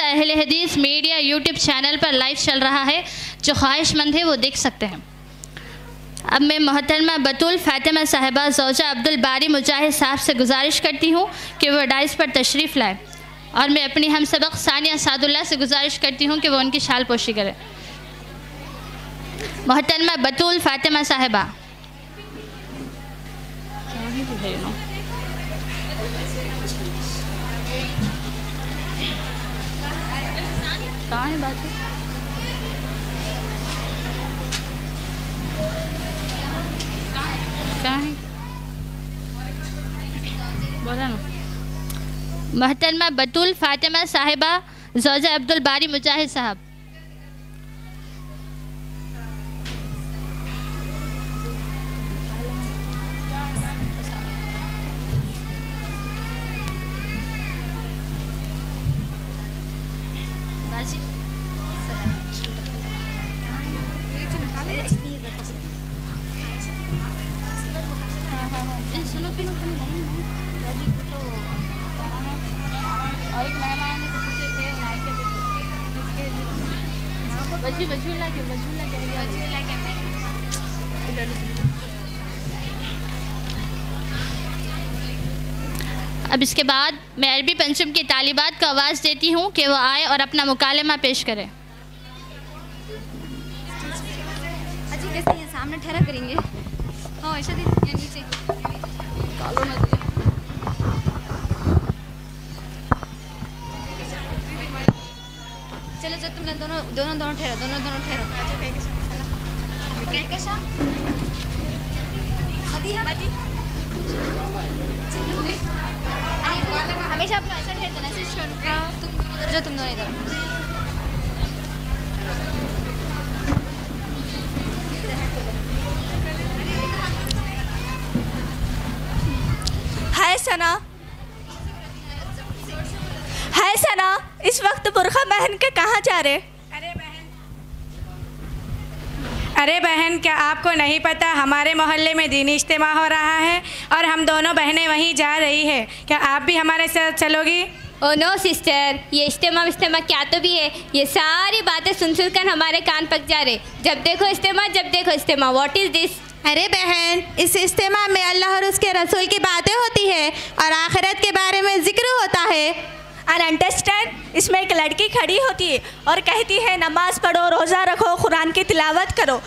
اہل حدیث میڈیا یوٹیوب چینل پر لائیو چل رہا ہے، جو خواہش مند ہے وہ دیکھ سکتے ہیں۔ اب میں محترمہ بطول فاطمہ صاحبہ زوجہ عبدالباری مجاہد صاحب سے گزارش کرتی ہوں کہ وہ ڈائس پر تشریف لائیں، اور میں اپنی ہم سبق ثانیہ سعد اللہ سے گزارش کرتی ہوں کہ وہ ان کی شال پوشی کرے۔ محترمہ بطول فاطمہ صاحبہ۔ محترمہ بطول فاطمہ صاحبہ زوجہ عبدالباری مجاہد صاحب۔ اب اس کے بعد میں عربی پنچم کی طالبات کو آواز دیتی ہوں کہ وہ آئے اور اپنا مکالمہ پیش کریں. اچھا کیسے یہ سامنے ٹھہرا کریں گے؟ ہاں ایسا دے نیچے چلو جو تم نے دونوں ٹھہرو ہمیشہ اپنا ایسا ٹھہرتے نا ایسے جو تم دونوں ادھر ہائے ثنا اس وقت برقع پہن کے کہاں جا رہے؟ ارے بہن کیا آپ کو نہیں پتہ ہمارے محلے میں دینی اجتماع ہو رہا ہے اور ہم دونوں بہنیں وہیں جا رہی ہے. کیا آپ بھی ہمارے ساتھ چلو گی؟ او نو سسٹر، یہ اجتماع کیا تو بھی ہے. یہ ساری باتیں سن کر ہمارے کان پک جا رہے. جب دیکھو اجتماع، واٹ از دس؟ ارے بہن اس اجتماع میں اللہ اور اس کے رسول کی باتیں ہوتی ہے اور آخرت کے بارے میں ذکر ہوتا ہے. اور انڈرسٹینڈ اس میں ایک لڑکی کھڑی ہوتی ہے اور کہتی ہے نماز پڑھو، روزہ رکھو، قرآن کی تلاوت کرو،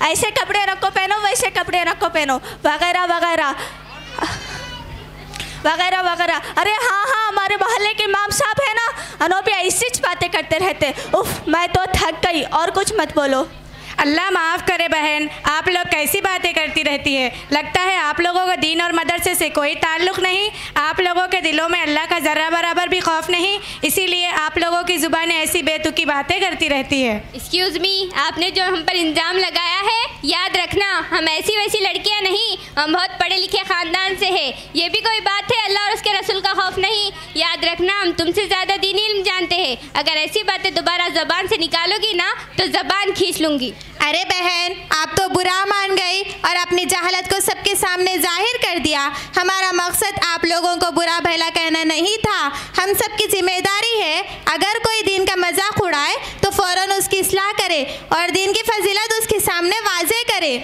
ایسے کپڑے رکھو پہنو، ویسے کپڑے رکھو پہنو، وغیرہ وغیرہ وغیرہ وغیرہ. ارے ہاں ہمارے محلے کے امام صاحب ہیں نا، انہوں بھی ایسی باتیں کرتے رہتے. اف میں تو تھک گئی، اور کچھ مت بولو. اللہ معاف کرے بہن، آپ لوگ کیسی باتیں کرتی رہتی ہے. لگتا ہے آپ لوگوں کو دین اور مدرسے سے کوئی تعلق نہیں. آپ لوگوں کے دلوں میں اللہ کا ذرہ برابر بھی خوف نہیں، اسی لیے آپ لوگوں کی زبانیں ایسی بے تکی باتیں کرتی رہتی ہے. ایکسکیوز می، آپ نے جو ہم پر الزام لگایا ہے، یاد رکھنا ہم ایسی ویسی لڑکیاں نہیں، ہم بہت پڑھے لکھے خاندان سے ہیں. یہ بھی کوئی بات ہے اللہ اور اس کے رسول کا خوف نہیں؟ یاد رکھنا ہم تم سے زیادہ دینی علم جانتے ہیں. اگر ایسی باتیں دوبارہ زبان سے نکالو گی نا تو زبان کھینچ لوں گی. ارے بہن آپ تو برا مان گئی اور اپنی جہالت کو سب کے سامنے ظاہر کر دیا. ہمارا مقصد آپ لوگوں کو برا بھلا کہنا نہیں تھا. ہم سب کی ذمہ داری ہے اگر کوئی دین کا مذاق اڑائے تو فوراً اس کی اصلاح کرے اور دین کی فضیلت اس کے سامنے واضح کرے.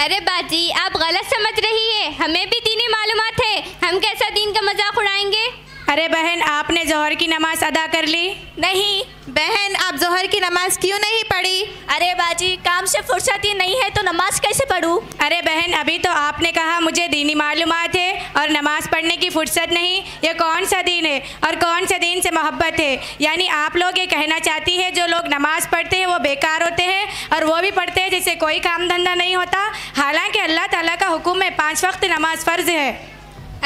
ارے باجی آپ غلط سمجھ رہی ہے، ہمیں بھی دینی معلومات ہے، ہم کیسا دین کا مذاق اڑائیں گے؟ ارے بہن آپ نے ظہر کی نماز ادا کر لی؟ نہیں. بہن آپ ظہر کی نماز کیوں نہیں پڑھی؟ ارے باجی کام سے فرصت ہی نہیں ہے تو نماز کیسے پڑھوں؟ ارے بہن ابھی تو آپ نے کہا مجھے دینی معلومات ہے اور نماز پڑھنے کی فرصت نہیں. یہ کون سا دین ہے اور کون سے دین سے محبت ہے؟ یعنی آپ لوگ یہ کہنا چاہتی ہے جو لوگ نماز پڑھتے ہیں وہ بیکار ہوتے ہیں اور وہ بھی پڑھتے ہیں جیسے کوئی کام دھندہ نہیں ہوتا، حالانکہ اللہ تعالیٰ کا حکم ہے 5 وقت نماز فرض ہے.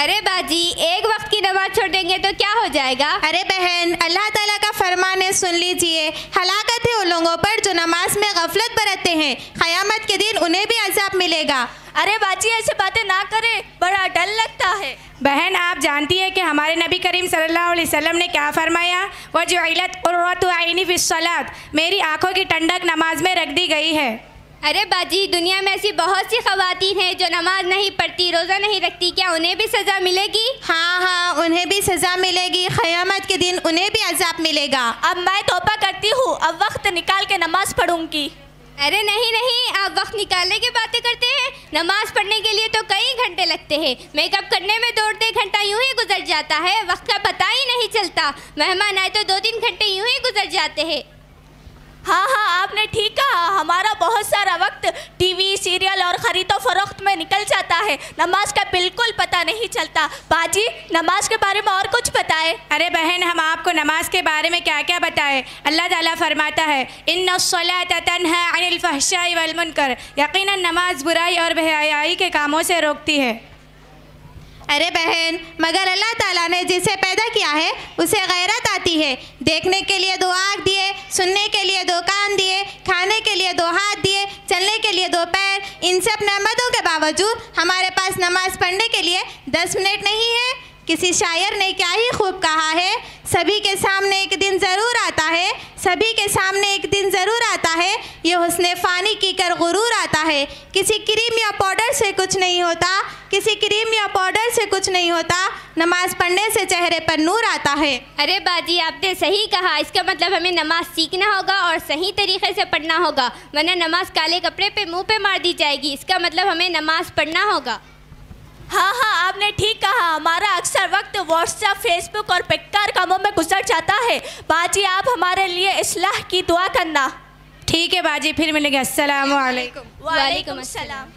ارے باجی ایک وقت کی نماز چھوڑ دیں گے تو کیا ہو جائے گا؟ ارے بہن اللہ تعالیٰ کا فرمان ہے، سن لیجئے. ہلاکت ہے ان لوگوں پر جو نماز میں غفلت برتتے ہیں، قیامت کے دن انہیں بھی عذاب ملے گا. ارے باجی ایسے باتیں نہ کرے، بڑا ڈر لگتا ہے. بہن آپ جانتی ہے کہ ہمارے نبی کریم صلی اللہ علیہ وسلم نے کیا فرمایا؟ وَجُعِلَتْ قُرَّةُ عَيْنِي فِي الصَّلَاةِ، میری آنکھوں کی ٹھنڈک نماز میں رکھ دی گئی ہے. ارے باجی دنیا میں ایسی بہت سی خواتین ہیں جو نماز نہیں پڑھتی، روزہ نہیں رکھتی، کیا انہیں بھی سزا ملے گی؟ ہاں انہیں بھی سزا ملے گی، قیامت کے دن انہیں بھی عذاب ملے گا. اب میں توبہ کرتی ہوں، اب وقت نکال کے نماز پڑھوں گی. ارے نہیں آپ وقت نکالنے کی باتیں کرتے ہیں. نماز پڑھنے کے لیے تو کئی گھنٹے لگتے ہیں، میک اپ کرنے میں 2-3 گھنٹہ یوں ہی گزر جاتا ہے، وقت کا پتہ ہی نہیں چلتا. مہمان آئے تو 2-3 گھنٹے یوں ہی گزر جاتے ہیں. ہاں آپ نے ٹھیک کہا، ہمارا بہت سارا وقت ٹی وی سیریل اور خرید و فروخت میں نکل جاتا ہے، نماز کا بالکل پتہ نہیں چلتا. باجی نماز کے بارے میں اور کچھ بتائے. ارے بہن ہم آپ کو نماز کے بارے میں کیا کیا بتائے؟ اللہ تعالیٰ فرماتا ہے ان الصلاۃ تنہی عن الفحشاء والمنکر، یقیناً نماز برائی اور بے حیائی کے کاموں سے روکتی ہے. ارے بہن مگر اللہ تعالیٰ نے جسے پیدا کیا ہے اسے غیرت آتی ہے. دیکھنے کے لیے 2 آنکھ دیے، سننے کے لیے 2 کان دیے، کھانے کے لیے 2 ہاتھ دیے، چلنے کے لیے 2 پیر. ان سب نعمتوں کے باوجود ہمارے پاس نماز پڑھنے کے لیے 10 منٹ نہیں ہے. کسی شاعر نے کیا ہی خوب کہا ہے، سبھی کے سامنے ایک دن ضرور آتا ہے، سبھی کے سامنے ایک دن ضرور آتا ہے، یہ حسن فانی کی کر غرور آتا ہے. کسی کریم یا پاؤڈر سے کچھ نہیں ہوتا, کسی کریم یا پاؤڈر سے کچھ نہیں ہوتا, نماز پڑھنے سے چہرے پر نور آتا ہے. ارے باجی آپ نے صحیح کہا. اس کا مطلب ہمیں نماز سیکھنا ہوگا اور صحیح طریقے سے پڑھنا ہوگا, ورنہ نماز کالے کپڑے پہ منہ پہ مار دی جائے گی. اس کا مطلب ہمیں نماز پڑھنا ہوگا. ہاں آپ نے ٹھیک کہا. ہمارا اکثر وقت واٹس ایپ, فیس بک اور بیکار کاموں میں گزر جاتا ہے. باجی آپ ہمارے لیے اصلاح کی دعا کرنا. ٹھیک ہے باجی, پھر ملیں گے. السلام علیکم. وعلیکم السلام.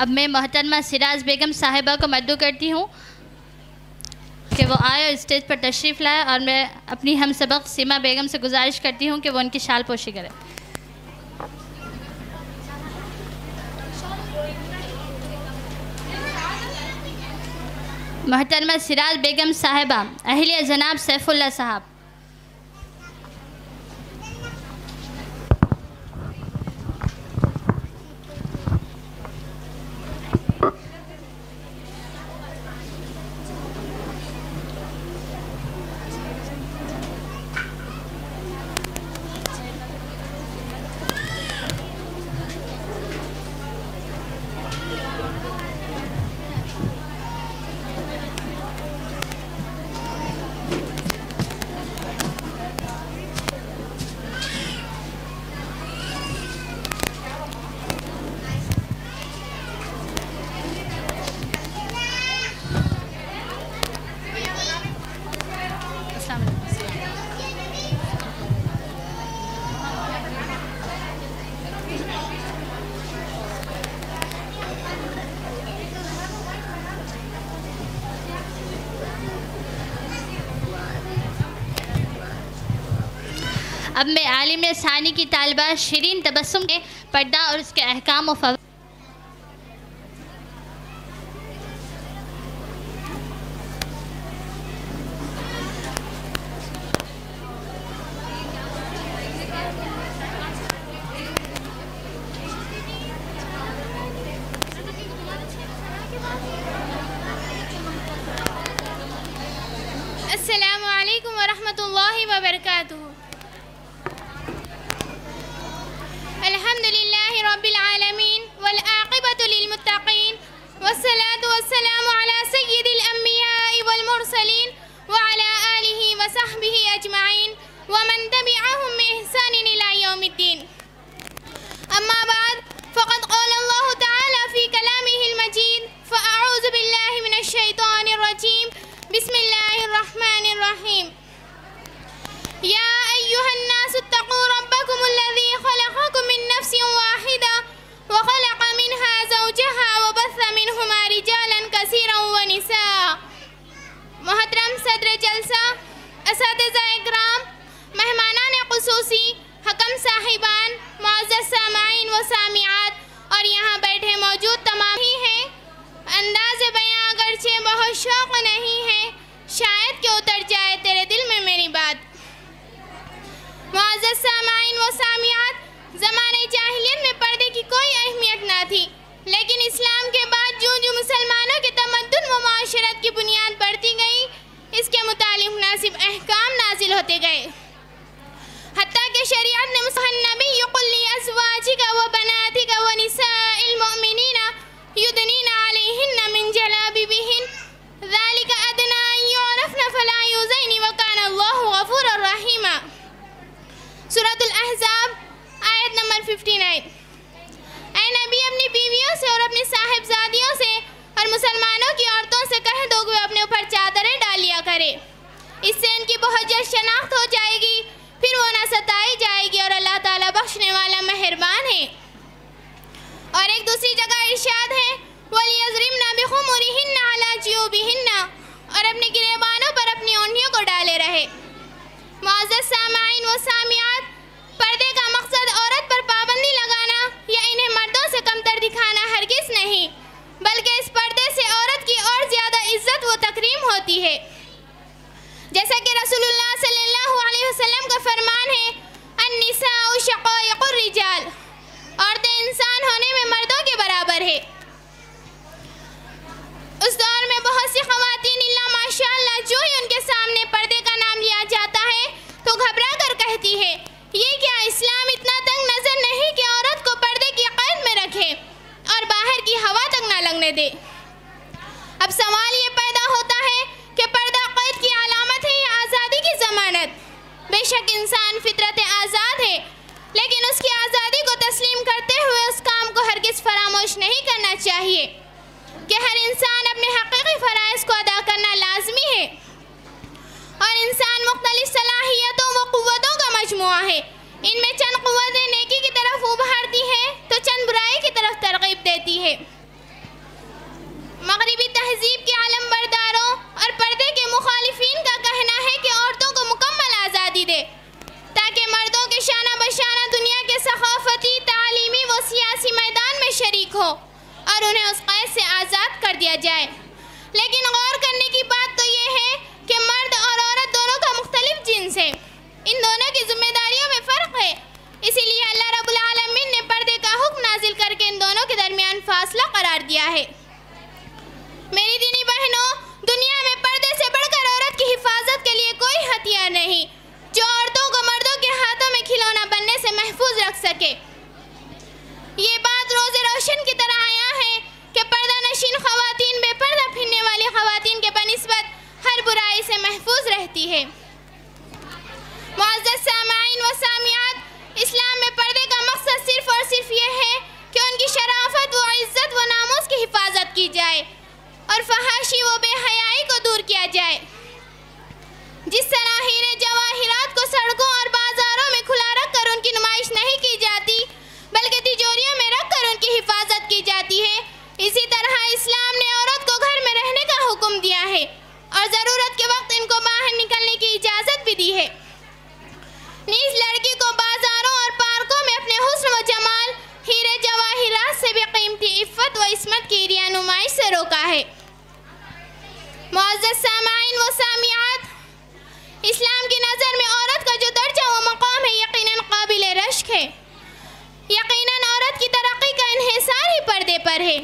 اب میں محترمہ سراج بیگم صاحبہ کو مدعو کرتی ہوں کہ وہ آئے اور اسٹیج پر تشریف لائے, اور میں اپنی ہم سبق سیما بیگم سے گزارش کرتی ہوں کہ وہ ان کی شال پوشی کرے. محترمہ سراج بیگم صاحبہ, اہلیہ جناب سیف اللہ صاحب. اب میں عالم ثانی کی طالبہ شیرین تبسم کے پردہ اور اس کے احکام و فوائد. السلام علیکم ورحمۃ اللہ وبرکاتہ. الحمد لله رب العالمين والعاقبة للمتقين والصلاة والسلام على سيد الأنبياء والمرسلين وعلى آله وصحبه أجمعين ومن تبعهم بإحسان إلى يوم الدين. أما بعد, فقد قال الله تعالى في كلامه المجيد, فأعوذ بالله من الشيطان الرجيم, بسم الله الرحمن الرحيم. يا أيها الناس اتقوا ربكم الذي خلقكم من نفس واحدة وخلق منها زوجها وبث منهما رجالا كثيرا ونساء. محترم صدر جلسہ, اساتذہ اکرام, مہمانان خصوصی, حکم صاحبان, معزز سامعین و سامعات اور یہاں بیٹھے موجود تمام ہی ہیں. انداز بیاں اگرچہ بہت شوق نہیں ہے, شاید کہ اتر جائے تیرے دل میں میری بات. معزز سامعین و سامعات, زمانے جاہلیت میں پردے کی کوئی اہمیت نہ تھی, لیکن اسلام کے بعد جو مسلمانوں کے تمدن و معاشرت کی بنیاد بڑھتی گئی, اس کے متعلق مناسب احکام نازل ہوتے گئے. حتیٰ کہ شریعت نے النبی قل لأزواجک و بناتک و نساء المؤمنین یدنین علیہن من جلابیبہن ذالک ادنی ان یعرفن فلا یؤذین وکان اللہ غفورا رحیما. سورۃ الاحزاب آیت نمبر 59. اے نبی, اپنی بیویوں سے اور اپنی صاحبزادیوں سے اور مسلمانوں کی عورتوں سے کہہ دو کہ وہ اپنے اوپر چادریں ڈال لیا کرے, اس سے ان کی بہت جلد شناخت ہو جائے گی, پھر وہ نہ ستائی جائے گی, اور اللہ تعالیٰ بخشنے والا مہربان ہے. اور ایک دوسری جگہ ارشاد ہے, وَلْيَضْرِبْنَ بِخُمُرِهِنَّ عَلَى جِيُوبِهِنَّ, اور اپنے گریبانوں پر اپنی اونھیوں کو ڈالے رہے. معزز سامعین و سامعات, پردے کا مقصد عورت پر پابندی لگانا یا انہیں مردوں سے کمتر دکھانا ہرگز نہیں, بلکہ اس پردے سے عورت کی اور زیادہ عزت و تکریم ہوتی ہے. جیسا کہ رسول اللہ صلی اللہ علیہ وسلم کا فرمان ہے, النساء شقائق الرجال, عورتیں انسان ہونے میں مردوں کے برابر ہے. اس دور میں بہت سی خواتین اللہ ماشاءاللہ جو ہی ان کے سامنے پردے کا نام لیا جاتا رہتی ہے۔ معزز سامعین و سامعات، اسلام میں پردے کا مقصد صرف اور صرف یہ ہے کہ ان کی شرافت و عزت و ناموس کی حفاظت کی جائے اور فحاشی و بے حیائی کو دور کیا جائے۔ جس طرح ہیرے جواہرات کو سڑکوں اور بازاروں میں کھلا رکھ کر ان کی نمائش نہیں کی جاتی بلکہ تجوریوں میں رکھ کر ان کی حفاظت کی جاتی ہے، اسی طرح اسلام نے عورت کو گھر میں رہنے کا حکم دیا ہے اور ضرورت کے وقت ان کو باہر نکلنے کی اجازت بھی دی ہے۔ نیز لڑکی کو بازاروں اور پارکوں میں اپنے حسن و جمال، ہیرے جواہرات سے بھی قیمتی عفت و عصمت کی ریا نمائش سے روکا ہے۔ معزز سامعین و سامعات، اسلام کی نظر میں عورت کا جو درجہ و مقام ہے یقیناً قابل رشک ہے۔ یقیناً عورت کی ترقی کا انحصار ہی پردے پر ہے،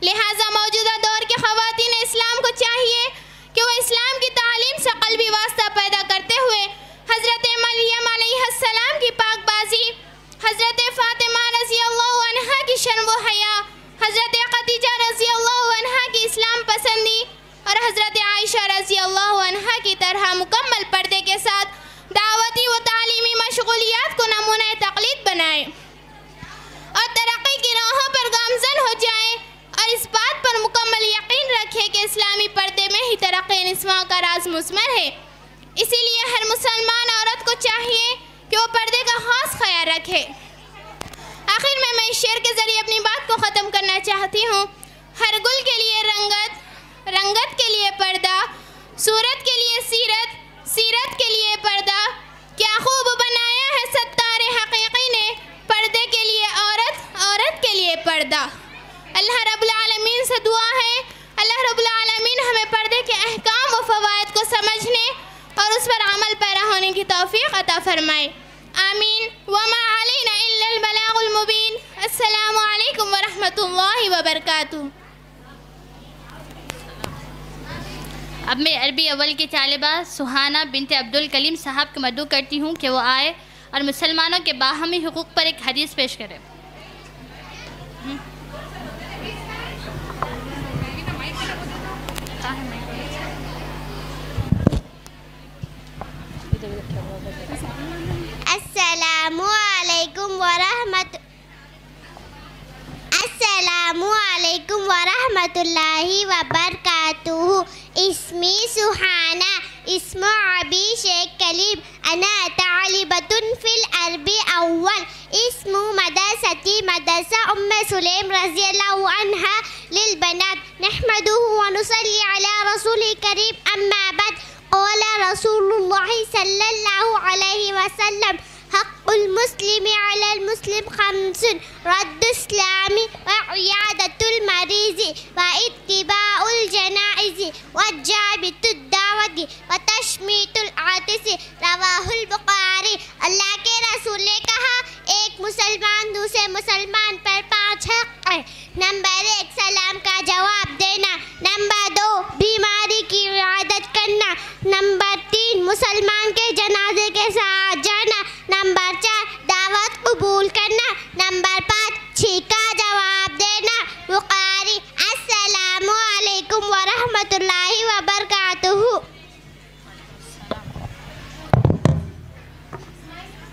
لہٰذا موجودہ دور کے خواتین اسلام کو چاہیے کہ وہ اسلام کی تعلیم سے قلبی واسطہ پیدا کرتے ہوئے حضرت مریم علیہ السلام کی پاک بازی، حضرت فاطمہ رضی اللہ عنہ کی شرم و حیا، حضرت خدیجہ رضی اللہ عنہ کی اسلام پسندی اور حضرت عائشہ رضی اللہ عنہ کی طرح مکمل پردے کے ساتھ دعوتی و تعلیمی مشغولیات کو نمونہ تقلید بنائیں اور ترقی کی راہوں پر گامزن ہو جائیں، اور اس بات پر مکمل یقین رکھے کہ اسلامی پردے میں ہی ترقی نسواں کا راز مضمر ہے۔ اسی لیے ہر مسلمان عورت کو چاہیے کہ وہ پردے کا خاص خیال رکھے۔ آخر میں اس شعر کے ذریعے اپنی بات کو ختم کرنا چاہتی ہوں۔ ہر گل کے لیے رنگت، رنگت کے لیے پردہ، صورت کے لیے سیرت، سیرت کے لیے پردہ، کیا خوب بنایا ہے ستار حقیقی نے، پردے کے لیے عورت، عورت کے لیے پردہ۔ اللہ رب العالمین سے دعا ہے اللہ رب العالمین ہمیں پردے کے احکام و فوائد کو سمجھنے اور اس پر عمل پیرا ہونے کی توفیق عطا فرمائے، آمین۔ وما علینا الا البلاغ المبین۔ السلام علیکم ورحمۃ اللہ وبرکاتہ۔ اب میں عربی اول کی طالبہ سہانہ بنت عبدالکلیم صاحب کو مدعو کرتی ہوں کہ وہ آئے اور مسلمانوں کے باہمی حقوق پر ایک حدیث پیش کرے۔ السلام علیکم ورحمۃ اللہ وبرکاتہ۔ اسمی سہانہ، اسم ابی شیخ کلیم، انا طالبۃ فی العرب اول، اسم مدرستی مدرسہ ام سلیم رضی اللہ عنہا للبنات، نحمدہ ونصلی علی رسول کریم، اما بعد، قال رسول اللہ صلی اللہ علیہ وسلم، حق المسلم على المسلم خمس، رد السلام وعيادة المريض واتباع الجنائز وإجابة الدعوة وتشميت العاطس، رواہ البخاری۔ اللہ کے رسول نے کہا ایک مسلمان دوسرے مسلمان پر 5 حق ہے۔ نمبر 1 سلام کا جواب دینا، نمبر 2 بیماری کی عیادت کرنا، نمبر 3 مسلمان کے جنازے کے ساتھ جانا، نمبر 4 دعوت قبول کرنا، نمبر 5 چھینکا جواب دینا۔ بخاری۔ السلام علیکم ورحمۃ اللہ وبرکاتہ۔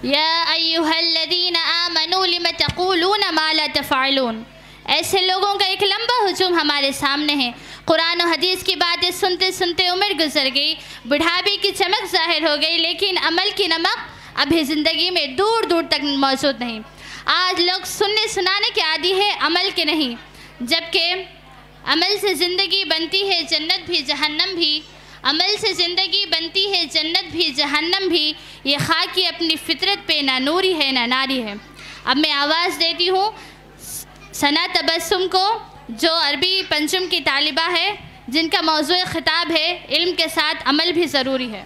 یا ایھا الذین آمنوا لم تقولون ما لا تفعلون۔ ایسے لوگوں کا ایک لمبا ہجوم ہمارے سامنے ہے۔ قرآن و حدیث کی باتیں سنتے سنتے عمر گزر گئی، بڑھاپے کی چمک ظاہر ہو گئی، لیکن عمل کی نمک ابھی زندگی میں دور دور تک موجود نہیں۔ آج لوگ سننے سنانے کے عادی ہے، عمل کے نہیں، جبکہ عمل سے زندگی بنتی ہے جنت بھی جہنم بھی، عمل سے زندگی بنتی ہے جنت بھی جہنم بھی، یہ خاکی اپنی فطرت پہ نہ نوری ہے نہ ناری ہے۔ اب میں آواز دیتی ہوں ثنا تبسم کو، جو عربی پنجم کی طالبہ ہے، جن کا موضوع خطاب ہے علم کے ساتھ عمل بھی ضروری ہے۔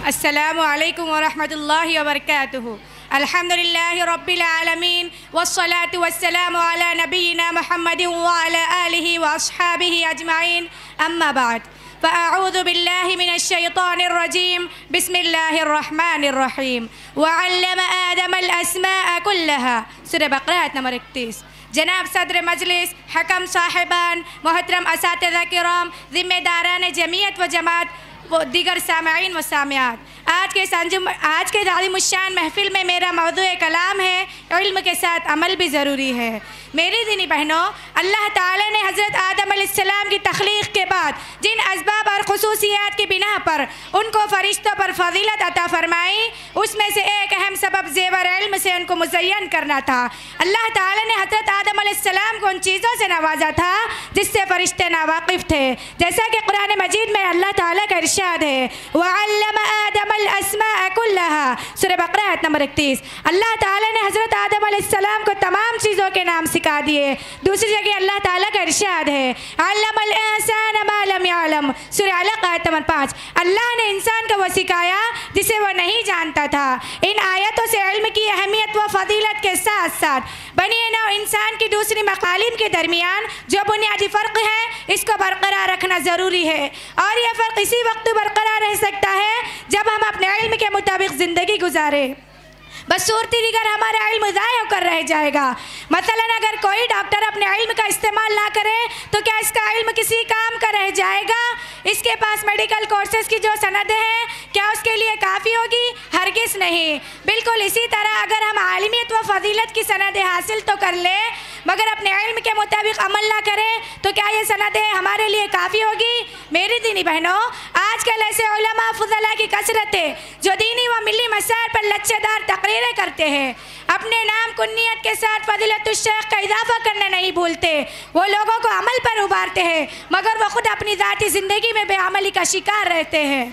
السلام علیکم ورحمۃ اللہ وبرکاتہ۔ الحمدللہ رب العالمین والصلاة والسلام علی نبینا محمد وعلی آلہ واصحابہ اجمعین، اما بعد۔ فأعوذ بالله من الشيطان الرجيم بسم الله الرحمن الرحيم وعلم آدم الأسماء كلها سورہ بقرہ آیت نمبر 31۔ جناب صدر مجلس، حکم صاحبان، محترم اساتذہ کرام، ذمہ داران جمعیت و جماعت و دیگر سامعین و سامعات، آج کے عظیم الشان محفل میں میرا موضوع کلام ہے علم کے ساتھ عمل بھی ضروری ہے۔ میری دینی بہنوں، اللہ تعالیٰ نے حضرت آدم علیہ السلام کی تخلیق کے بعد جن اسباب اور خصوصیات کی بنا پر ان کو فرشتوں پر فضیلت عطا فرمائی، اس میں سے ایک اہم سبب زیور علم سے ان کو مزین کرنا تھا۔ اللہ تعالیٰ نے حضرت آدم علیہ السلام کو ان چیزوں سے نوازا تھا جس سے فرشتے ناواقف تھے، جیسا کہ قرآن مجید میں اللہ تعالیٰ کا ارشاد ہے وَعَلَّمَ آدَمَ الْأَسْمَاءَ كُلَّهَا سورہ بقرہ آیت نمبر 31۔ اللہ تعالیٰ نے حضرت آدم علیہ السلام کو تمام چیزوں کے نام سکھا دیے۔ دوسری جگہ اللہ تعالیٰ کا ارشاد ہے علم الانسان ما لم يعلم سورہ علق آیت نمبر 5۔ اللہ نے انسان کو وہ سکھایا جسے وہ نہیں جانتا تھا۔ ان آیتوں سے علم کی اہمیت و فضیلت کے ساتھ ساتھ بنی نوع انسان کی دوسری مقالین کے درمیان جو بنیادی فرق ہے اس کو برقرار رکھنا ضروری ہے، اور یہ فرق اسی وقت برقرار رہ سکتا ہے جب ہم اپنے علم کے مطابق زندگی گزاریں، بس صورتی دیگر ہمارا علم ضائع ہو کر رہ جائے گا۔ مثلا اگر کوئی ڈاکٹر اپنے علم کا استعمال نہ کرے تو کیا اس کا علم کسی کام کا رہ جائے گا؟ اس کے پاس میڈیکل کورسز کی جو سندیں ہیں کیا اس کے لیے کافی ہوگی؟ ہرگز نہیں۔ بالکل اسی طرح اگر ہم عالمیت و فضیلت کی سندیں حاصل تو کر لیں مگر اپنے علم کے مطابق عمل نہ کریں تو کیا یہ سندیں ہمارے لیے کافی ہوگی؟ میری دینی بہنوں، آج کل ایسے علماء فضلاء کی کثرت ہے جو دینی و ملی مسائل پر لچے دار تقریریں کرتے ہیں، اپنے نام کنیت کے ساتھ فضیلت الشیخ کا اضافہ کرنا نہیں بھولتے۔ وہ لوگوں کو عمل پر ابھارتے ہیں مگر وہ خود اپنی ذاتی زندگی میں بے عملی کا شکار رہتے ہیں۔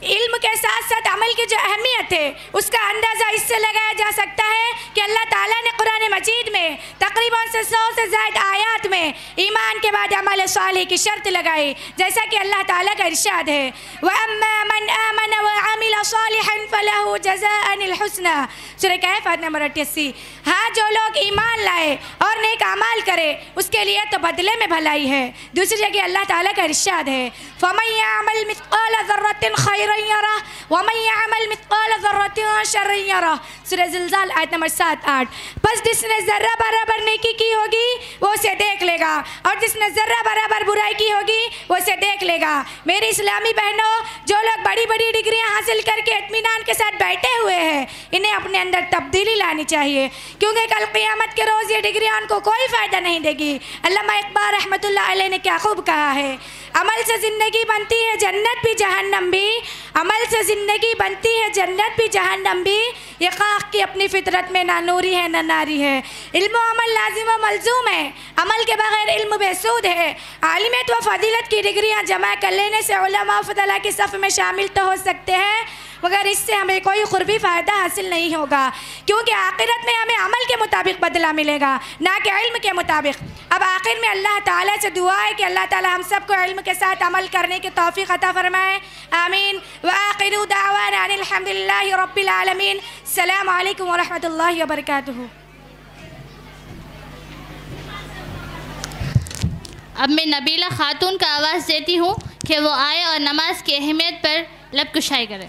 علم کے ساتھ ساتھ عمل کی جو اہمیت ہے اس کا اندازہ اس سے لگایا جا سکتا ہے کہ اللہ تعالیٰ نے قرآن مجید میں تقریباً 100 سے زائد آیات میں ایمان کے بعد عمل صالح کی شرط لگائی، جیسا کہ اللہ تعالیٰ کا ارشاد ہے وَأَمَّا مَنْ آمَنَ وَعَمِلَ صَالِحًا فَلَهُ جَزَاءً الْحُسْنَى سورہ کہف آیت نمبر 88۔ ہاں، جو لوگ ایمان لائے اور نیک اعمال کرے اس کے لیے تو بدلے میں بھلائی ہے۔ دوسری جگہ اللہ تعالیٰ کا ارشاد ہے فَمَنْ يَعْمَلْ مِثْقَالَ ذَرَّةٍ خَيْرًا يَرَهُ وَمَنْ يَعْمَلْ مِثْقَالَ ذَرَّةٍ شَرًّا يَرَهُ سورہ زلزال آیت نمبر 7-8۔ بس جس نے ذرہ برابر نیکی کی ہوگی وہ اسے دیکھ لے گا، اور جس نے ذرہ برابر برائی کی ہوگی وہ اسے دیکھ لے گا۔ میری اسلامی بہنوں، جو لوگ بڑی بڑی ڈگریاں حاصل کر کے اطمینان کے ساتھ بیٹھے ہوئے ہیں انہیں اپنے اندر تبدیلی لانی چاہیے، کیونکہ کل قیامت کے روز یہ ڈگریاں ان کو کوئی فائدہ نہیں دے گی۔ علامہ اقبال رحمۃ اللہ علیہ نے کیا خوب کہا ہے عمل سے زندگی بنتی ہے جنت بھی جہنم بھی، عمل سے زندگی بنتی ہے جنت بھی جہنم بھی، یہ خاک کی اپنی فطرت میں نہ نوری ہے نہ ناری ہے۔ علم و عمل لازم و ملزوم ہے، عمل کے بغیر علم بے سود ہے۔ عالمیت و فضیلت کی ڈگریاں جمع کر لینے سے علماء فضلاء کی صف میں شامل تو ہو سکتے ہیں مگر اس سے ہمیں کوئی قربی فائدہ حاصل نہیں ہوگا، کیونکہ آخرت میں ہمیں عمل کے مطابق بدلہ ملے گا نہ کہ علم کے مطابق۔ اب آخر میں اللہ تعالیٰ سے دعا ہے کہ اللہ تعالیٰ ہم سب کو علم کے ساتھ عمل کرنے کی توفیق عطا فرمائے، آمین۔ وآخر دعوانا ان الحمدللہ رب العالمین۔ السلام علیکم ورحمۃ اللہ وبرکاتہ۔ اب میں نبیلہ خاتون کا آواز دیتی ہوں کہ وہ آئے اور نماز کی اہمیت پر لب کشائی کرے۔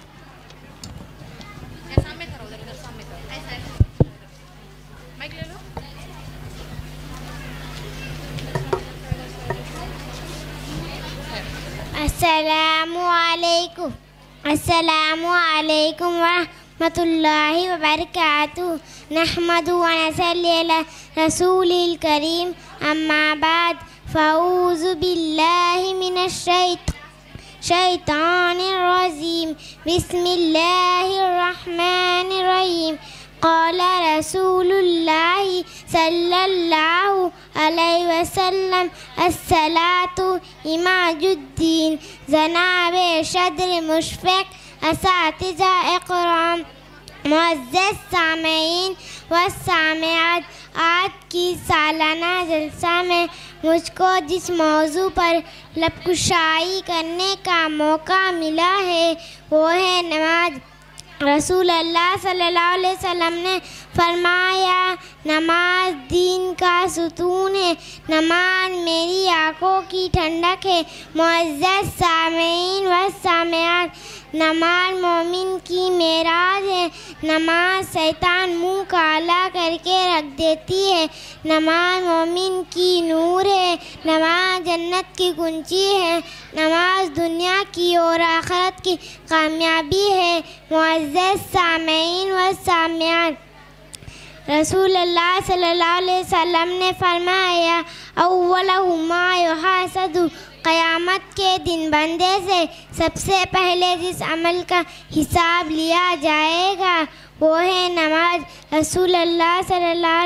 السلام علیکم ورحمۃ اللہ وبرکاتہ۔ نحمد و نصلی علی رسول الکریم، اما بعد فاعوذ باللہ من الشیطان الرجیم، بسم اللہ الرحمن الرحیم۔ قال رسول اللہ صلی اللہ علیہ وسلم الصلاۃ عماد الدین۔ جناب صدر مشفق، اساتذہ اکرام، معزز سامعین و سامعات، آج کی سالانہ جلسہ میں مجھ کو جس موضوع پر لب کشائی کرنے کا موقع ملا ہے وہ ہے نماز۔ رسول اللہ صلی اللہ علیہ وسلم نے فرمایا نماز دین کا ستون ہے، نماز میری آنکھوں کی ٹھنڈک ہے۔ معزز سامعین و سامعات، نماز مومن کی معراج ہے، نماز شیطان منہ کالا کر کے رکھ دیتی ہے، نماز مومن کی نور ہے، نماز جنت کی کنجی ہے، نماز دنیا کی اور آخرت کی کامیابی ہے۔ معزز سامعین و سامعات، رسول اللہ صلی اللہ علیہ وسلم نے فرمایا اول ما یحاسب، قیامت کے دن بندے سے سب سے پہلے جس عمل کا حساب لیا جائے گا وہ ہے نماز۔ رسول اللہ صلی اللہ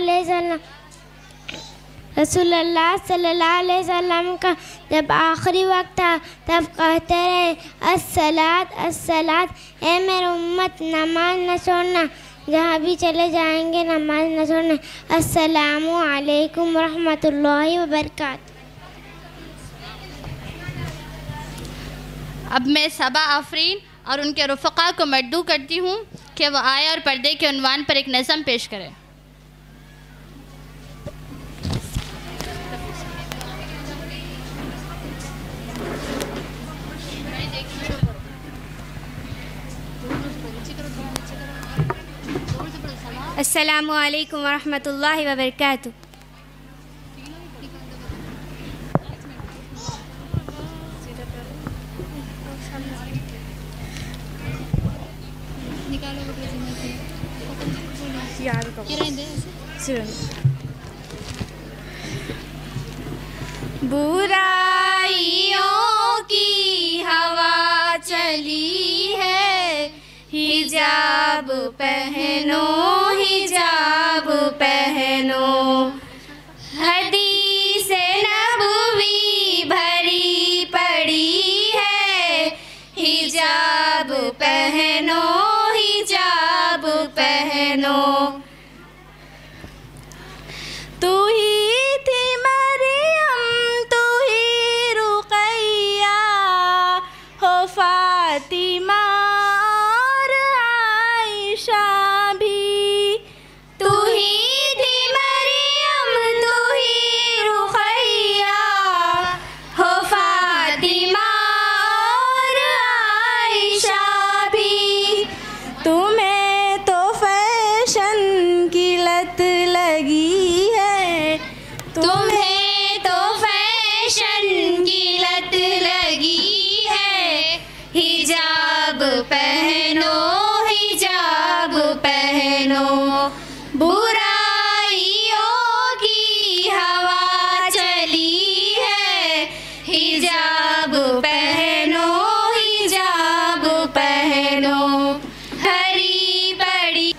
علیہ وسلم کا جب آخری وقت تھا تب کہتے رہے الصلاۃ الصلاۃ، اے میرے امت نماز نہ چھوڑنا، جہاں بھی چلے جائیں گے نماز نہ چھوڑنا۔ السلام علیکم ورحمۃ اللہ وبرکاتہ۔ اب میں صبا آفرین اور ان کے رفقا کو مدعو کرتی ہوں کہ وہ آئے اور پردے کے عنوان پر ایک نظم پیش کرے۔ السلام علیکم ورحمۃ اللہ وبرکاتہ۔ برائیوں کی ہوا چلی ہے، حجاب پہنو حجاب پہنو، حدیث نبوی بھری پڑی ہے، حجاب پہنو حجاب پہنو۔ تو ہی تھی مریم تو ہی رقیہ، ہو فاطمہ اور عائشہ بھی، تو ہی تھی مریم تو ہی رقیہ، ہو فاطمہ اور عائشہ بھی۔ تمہیں تو فیشن کی لت لگی ہے، تمہیں تو فیشن کی لت لگی ہے، حجاب پہنو حجاب پہنو۔ برائیوں کی ہوا چلی ہے، حجاب پہنو حجاب پہنو۔ ہری بڑی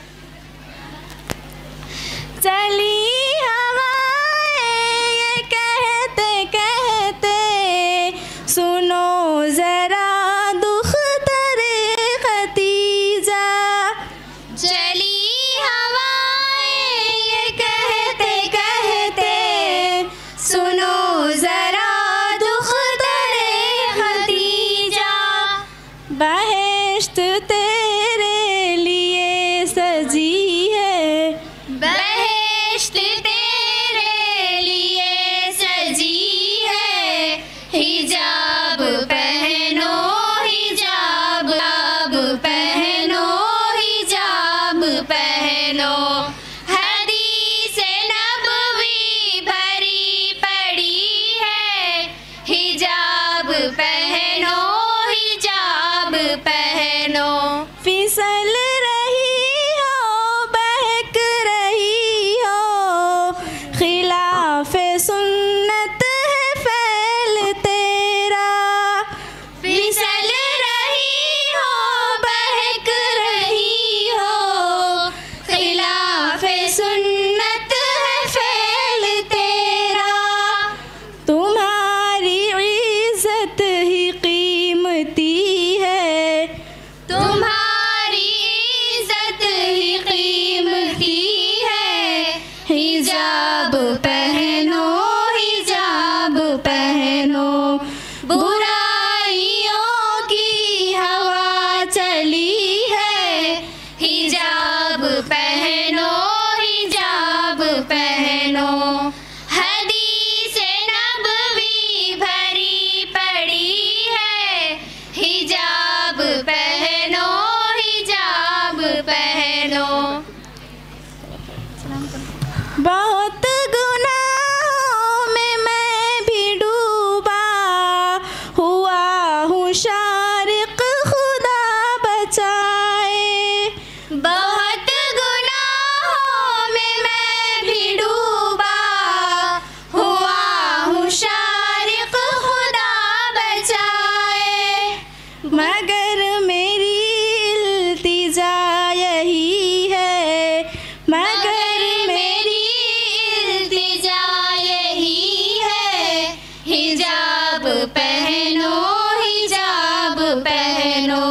چلی ہوائیں یہ کہتے کہتے، سنو ذرا دختر ختیجہ، چلی ہوائیں یہ کہتے کہتے، سنو ذرا دختر ختیجہ، بہشت تیرے لیے سجی ہے، بہشت تیرے لیے سجی ہے، حجاب پہنو حجاب پہنو حجاب پہنو۔ حدیث نبوی بھری پڑی ہے، حجاب پہنو حجاب پہنو۔ پھسل رہی ہو بہک رہی ہو، خلاف سنت ہے فعل تیرا، پھسل رہی ہو بہک رہی ہو، خلاف سنت ہے فعل تیرا۔ تمہاری عزت ہی قیمتی ہے، تمہاری عزت ہی قیمتی ہے، حجاب پہنو حجاب پہنو۔ برائیوں کی ہوا چلی ہے، بہت گناہوں میں بھی ڈوبا ہوا ہوں شارق خدا بچائے. بہت گناہوں میں بھی ڈوبا ہوا ہوں شارق خدا بچائے. مگر میری التجا یہی ہے، مگر میری التجا یہی ہے، حجاب پہنو حجاب پہنو.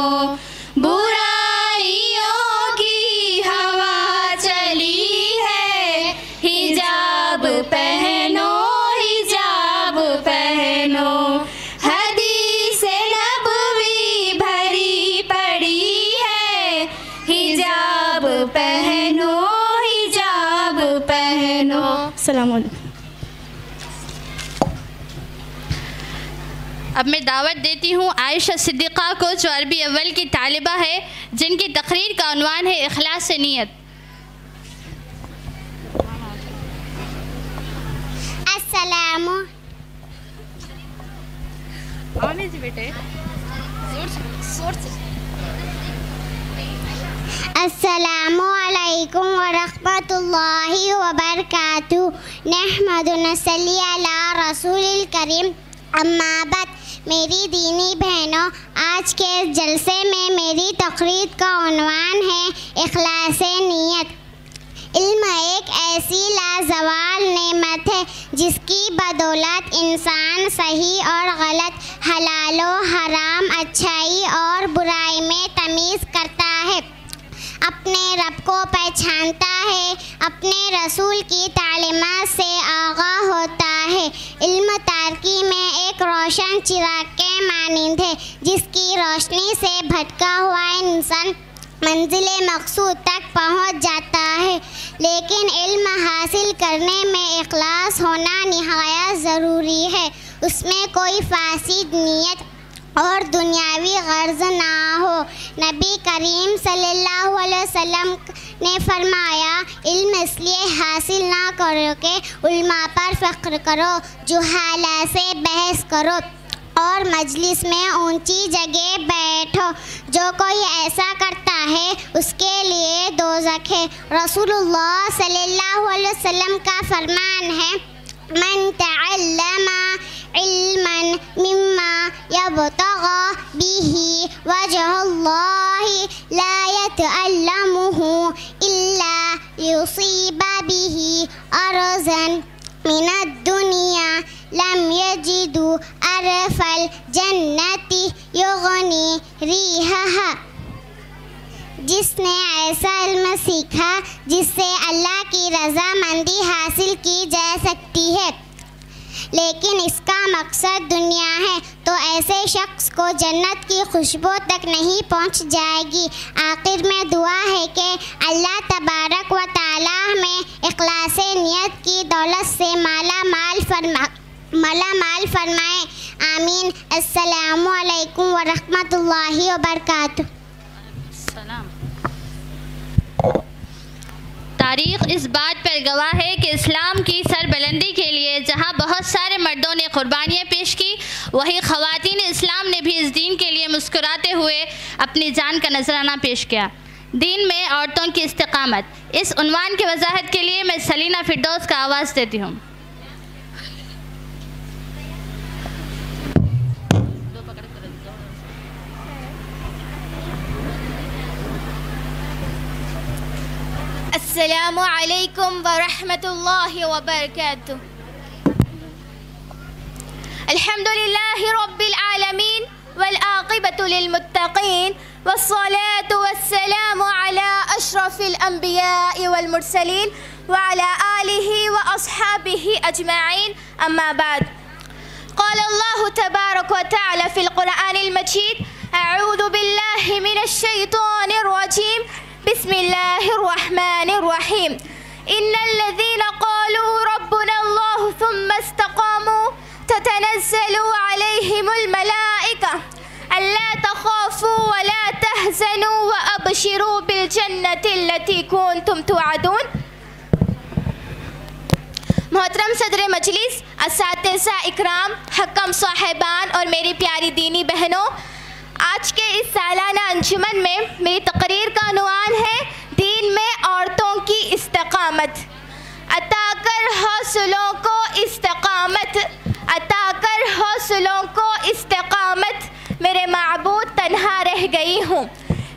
برائیوں کی ہوا چلی ہے، حجاب پہنو حجاب پہنو. حدیث نبوی بھری پڑی ہے، حجاب پہنو حجاب پہنو. السلام علیکم. اب میں دعوت دیتی ہوں عائشہ صدیقہ کو، جو عربی اول کی طالبہ ہے، جن کی تقریر کا عنوان ہے اخلاص نیت. السلام علیکم ورحمۃ اللہ وبرکاتہ. نحمد و نصلی علی رسول الکریم. اما بعد. میری دینی بہنوں، آج کے جلسے میں میری تقریر کا عنوان ہے اخلاص نیت. علم ایک ایسی لازوال نعمت ہے جس کی بدولت انسان صحیح اور غلط، حلال و حرام، اچھائی اور برائی میں تمیز کرتا ہے، اپنے رب کو پہچانتا ہے، اپنے رسول کی تعلیمات سے آگاہ ہوتا ہے. علم تاریکی میں ایک روشن چراغ کے مانند ہے جس کی روشنی سے بھٹکا ہوا انسان منزل مقصود تک پہنچ جاتا ہے. لیکن علم حاصل کرنے میں اخلاص ہونا نہایت ضروری ہے. اس میں کوئی فاسد نیت اور دنیاوی غرض نہ ہو. نبی کریم صلی اللہ علیہ وسلم نے فرمایا، علم اس لیے حاصل نہ کرو کہ علماء پر فخر کرو، جہالہ سے بحث کرو اور مجلس میں اونچی جگہ بیٹھو. جو کوئی ایسا کرتا ہے اس کے لیے دوزخ ہے. رسول اللہ صلی اللہ علیہ وسلم کا فرمان ہے، من تعلم علما مما يبتغى به وجه الله لا يتعلمه إلا يصيب به أرزا من الدنيا لم يجد عرف الجنة يغني ريحها. جس نے ایسا علم سیکھا جس سے اللہ کی رضامندی حاصل کی جا سکتی ہے لیکن اس کا مقصد دنیا ہے، تو ایسے شخص کو جنت کی خوشبو تک نہیں پہنچ جائے گی. آخر میں دعا ہے کہ اللہ تبارک و تعالی ہمیں اخلاص نیت کی دولت سے مالا مال فرمائے. آمین. السلام علیکم ورحمۃ اللہ وبرکاتہ. تاریخ اس بات پر گواہ ہے کہ اسلام کی سربلندی کے لیے جہاں بہت سارے مردوں نے قربانیاں پیش کی، وہی خواتین اسلام نے بھی اس دین کے لیے مسکراتے ہوئے اپنی جان کا نذرانہ پیش کیا. دین میں عورتوں کی استقامت، اس عنوان کی وضاحت کے لیے میں سلینا فردوس کا آواز دیتی ہوں. السلام علیکم ورحمۃ اللہ وبرکاتہ. الحمد للہ رب العالمین والعاقبۃ للمتقین والصلاة والسلام على اشرف الانبیاء والمرسلین وعلى آلہ واصحابہ اجمعین. اما بعد. قال اللہ تبارک وتعالی فی القرآن المجید، اعوذ باللہ من الشیطان الرجیم، بسم اللہ الرحمن الرحیم. ان الذین قالوا ربنا اللہ ثم استقاموا تتنزل علیہم الملائکہ الا تخافوا ولا تحزنوا وابشروا بالجنة التي كنتم توعدون. محترم صدر مجلس، اساتذہ اکرام، حکم صاحبان اور میری پیاری دینی بہنوں، آج کے اس سالانہ انجمن میں میری تقریر کا عنوان ہے دین میں عورتوں کی استقامت۔ عطا کر حوصلوں کو استقامت، عطا کر حوصلوں کو استقامت، میرے معبود تنہا رہ گئی ہوں۔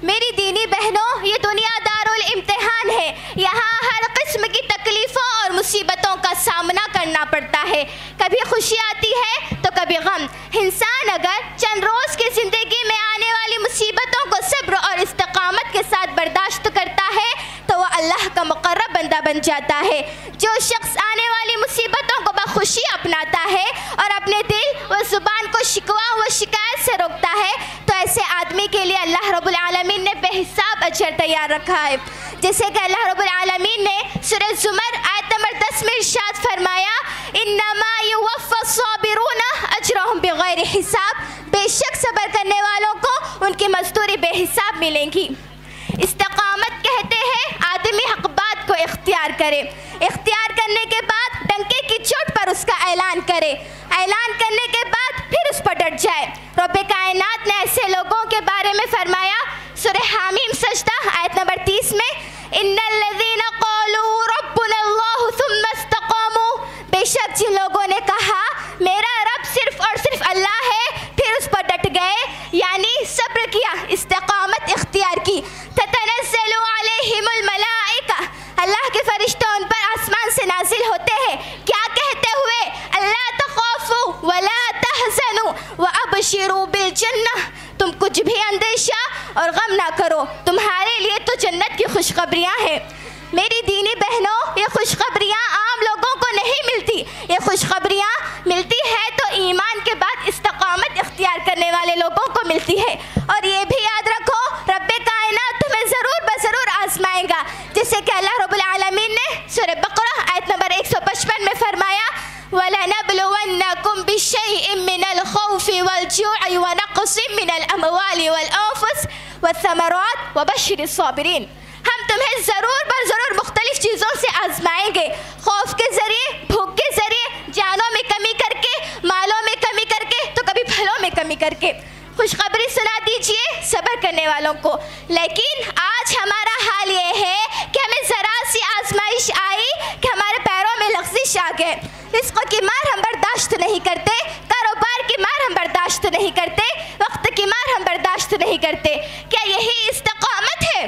میری دینی بہنوں، یہ دنیا دارالامتحان ہے، یہاں ہر قسم کی تکلیفوں اور مصیبتوں کا سامنا کرنا پڑتا ہے، کبھی خوشی آتی ہے تو کبھی غم۔ انسان اگر چند روز کی زندگی میں آنے والی مصیبتوں کو صبر اور استقامت کے ساتھ برداشت کرتا ہے تو وہ اللہ کا مقرب بندہ بن جاتا ہے۔ جو شخص آنے والی مصیبتوں کو بخوشی اپناتا ہے اور اپنے دل و زبان کو شکوہ و شکایت سے روکتا ہے تو ایسے آدمی کے لیے اللہ رب العالمین نے بے حساب اجر تیار رکھا ہے، جیسے کہ اللہ رب العالمین نے سورہ زمر آیت نمبر 10 میں ارشاد فرمایا، انما یوفی الصابرون اجرہم بغیر حساب، بے شک صبر کرنے والوں کو ان کی مزدوری بے حساب ملے گی۔ استقامت کہتے ہیں آدمی حق بات کو اختیار کرے، اختیار کرنے کے بعد ڈنکے کی چوٹ پر اس کا اعلان کرے، اعلان کرنے کے بعد پھر اس پر ڈٹ جائے۔ رب کائنات نے ایسے لوگوں کے بارے میں فرمایا، سورہ حامیم سجدہ آیت نمبر 30 میں، ان الذین قالوا ربنا اللہ ثم استقاموا، بے شک جن لوگوں نے کہا میرا رب صرف اور صرف اللہ ہے، پھر اس پر ڈٹ گئے، یعنی صبر کیا، استقامت اختیار کی۔ تتنزل علیہم الملائکہ، اللہ کے فرشتے ان پر آسمان سے نازل ہوتے ہیں، کیا کہتے ہوئے؟ اللہ تخافوا ولا تحزنوا وابشروا بالجنہ، تم کچھ بھی اندیشہ اور غم نہ کرو، تمہارے لیے تو جنت کی خوشخبریاں ہیں۔ میری دینی بہنوں، یہ خوشخبریاں عام لوگوں کو نہیں ملتی، یہ خوشخبریاں ملتی ہے تو ایمان کے بعد استقامت اختیار کرنے والے لوگوں کو ملتی ہے۔ اور یہ بھی یاد رکھو، رب کائنات تمہیں ضرور بضرور آزمائے گا، جیسے کہ اللہ رب العالمین نے سورہ بقرہ آیت نمبر 155 میں فرمایا، وَلَنَبْلُوَنَّكُمْ بِشَيْءٍ مِّنَ الْخَوْفِ وَالْجُوعِ وَنَقْصٍ مِّنَ الْأَمْوَالِ وَالْأَنفُسِ وَالثَّمَرَاتِ وَبَشِّرِ الصَّابِرِينَ، ہم تمہیں ضرور بر ضرور مختلف چیزوں سے آزمائیں گے، خوف کے ذریعے، بھوک کے ذریعے، جانوں میں کمی کر کے، مالوں میں کمی کر کے، تو کبھی پھلوں میں کمی کر کے۔ خوشخبری سنا دیجئے صبر کرنے والوں کو۔ لیکن آج ہمارا حال یہ ہے کہ ہمیں ذرا سی آزمائش آئی کہ ہمارے پیروں میں لغزش آ گئے، رزق کی مار ہم برداشت نہیں کرتے، کاروبار کی مار ہم برداشت نہیں کرتے، وقت کی مار ہم برداشت نہیں کرتے۔ کیا یہی استقامت ہے؟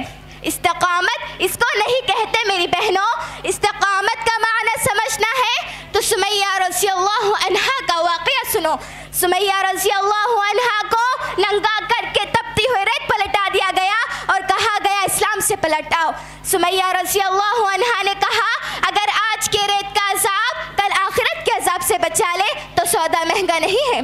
استقامت اس کو نہیں کہتے میری بہنوں، استقامت کا معنی سمجھنا ہے تو سمیہ رضی اللہ عنہا کا واقعہ سنو۔ سمیہ رضی اللہ عنہا کو ننگا کر کے تپتی ہوئی ریت پلٹا دیا گیا اور کہا گیا اسلام سے پلٹ آؤ۔ سمیہ رضی اللہ عنہا نے کہا اگر آج کے ریت کا عذاب کل آخرت کے عذاب سے بچا لے تو سودا مہنگا نہیں ہے۔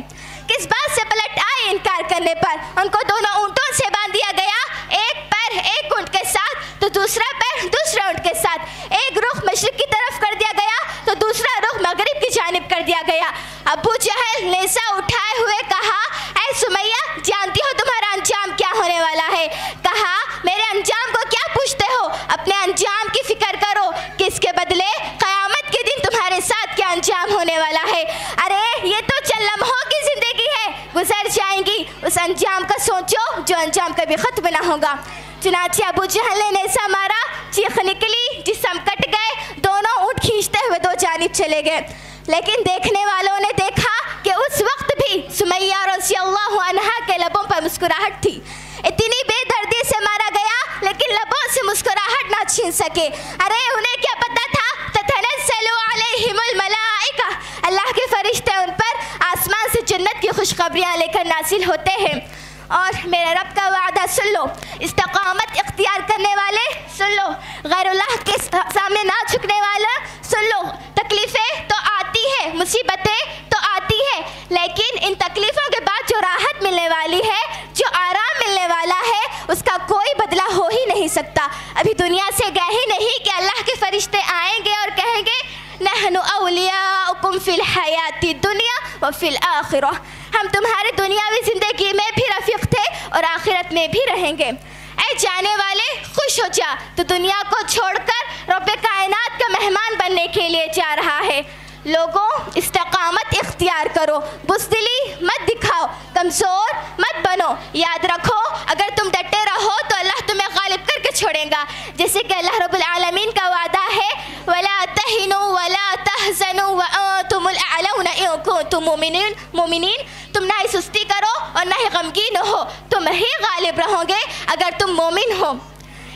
کس بات سے پلٹ آئے انکار کرنے پر؟ ان کو دونوں اونٹوں سے باندھ دیا گیا، ایک پیر ایک اونٹ کے ساتھ تو دوسرا پیر دوسرے اونٹ کے ساتھ، ایک رخ مشرق کی طرف کر دیا گیا تو دوسرا رخ مغرب کی جانب کر دیا گیا۔ ابو جہل نیزہ اٹھائے ہوئے کہا اے سمیہ جانتی ہو تمہارا انجام کیا ہونے والا ہے؟ کہا میرے انجام کو کیا پوچھتے ہو، اپنے انجام کی فکر کرو کہ اس کے بدلے قیامت کے دن تمہارے ساتھ کیا انجام ہونے والا ہے۔ ارے یہ تو چند لمحوں کی زندگی ہے، گزر جائیں گی، اس انجام کا سوچو جو انجام کبھی ختم نہ ہوگا۔ چنانچہ ابو جہل نے نیزہ مارا، چیخ نکلی، جسم کٹ گئے، دونوں اونٹ کھینچتے ہوئے دو جانب چلے گئے۔ لیکن دیکھنے والوں نے دیکھا کہ اس وقت بھی سمیہ رضی اللہ عنہا کے لبوں پر مسکراہٹ تھی، اتنی بے دردی سے مارا گیا لیکن لبوں سے مسکراہٹ نہ چھین سکے۔ ارے انہیں کیا پتا تھا، تتنزل علیہم الملائکہ، اللہ کے فرشتے ان پر آسمان سے جنت کی خوشخبریاں لے کر نازل ہوتے ہیں۔ اور میرے رب کا وعدہ سن لو، استقامت اختیار کرنے والے سن لو، غیر اللہ کے سامنے نہ جھکنے والا سن لو، تکلیفیں تو آتی ہے، مصیبتیں تو آتی ہے، لیکن ان تکلیفوں کے بعد جو راحت ملنے والی ہے، جو آرام ملنے والا ہے، اس کا کوئی بدلہ ہو ہی نہیں سکتا۔ ابھی دنیا سے گئے ہی نہیں کہ اللہ کے فرشتے آئیں گے اور کہیں گے نحن اولیاؤکم فی الحیات الدنیا وفی الآخرہ، ہم تمہارے دنیاوی زندگی میں بھی رفیق تھے اور آخرت میں بھی رہیں گے۔ اے جانے والے خوش ہو جا، تو دنیا کو چھوڑ کر رب کائنات کا مہمان بننے کے لیے جا رہا ہے۔ لوگوں استقامت اختیار کرو، بزدلی مت دکھاؤ، کمزور مت بنو، یاد رکھو اگر تم ڈٹے رہو تو اللہ تمہیں غالب کر کے چھوڑے گا، جیسے کہ اللہ رب العالمین کا وعدہ ہے وَلَا تَهِنُوا وَلَا تَحْزَنُوا وَأَنْتُمُ الْأَعْلَوْنَ إِن كُنتُم مُؤْمِنِينَ، تم نہ ہی سستی کرو اور نہ ہی غمگین ہو، تم ہی غالب رہو گے اگر تم مومن ہو۔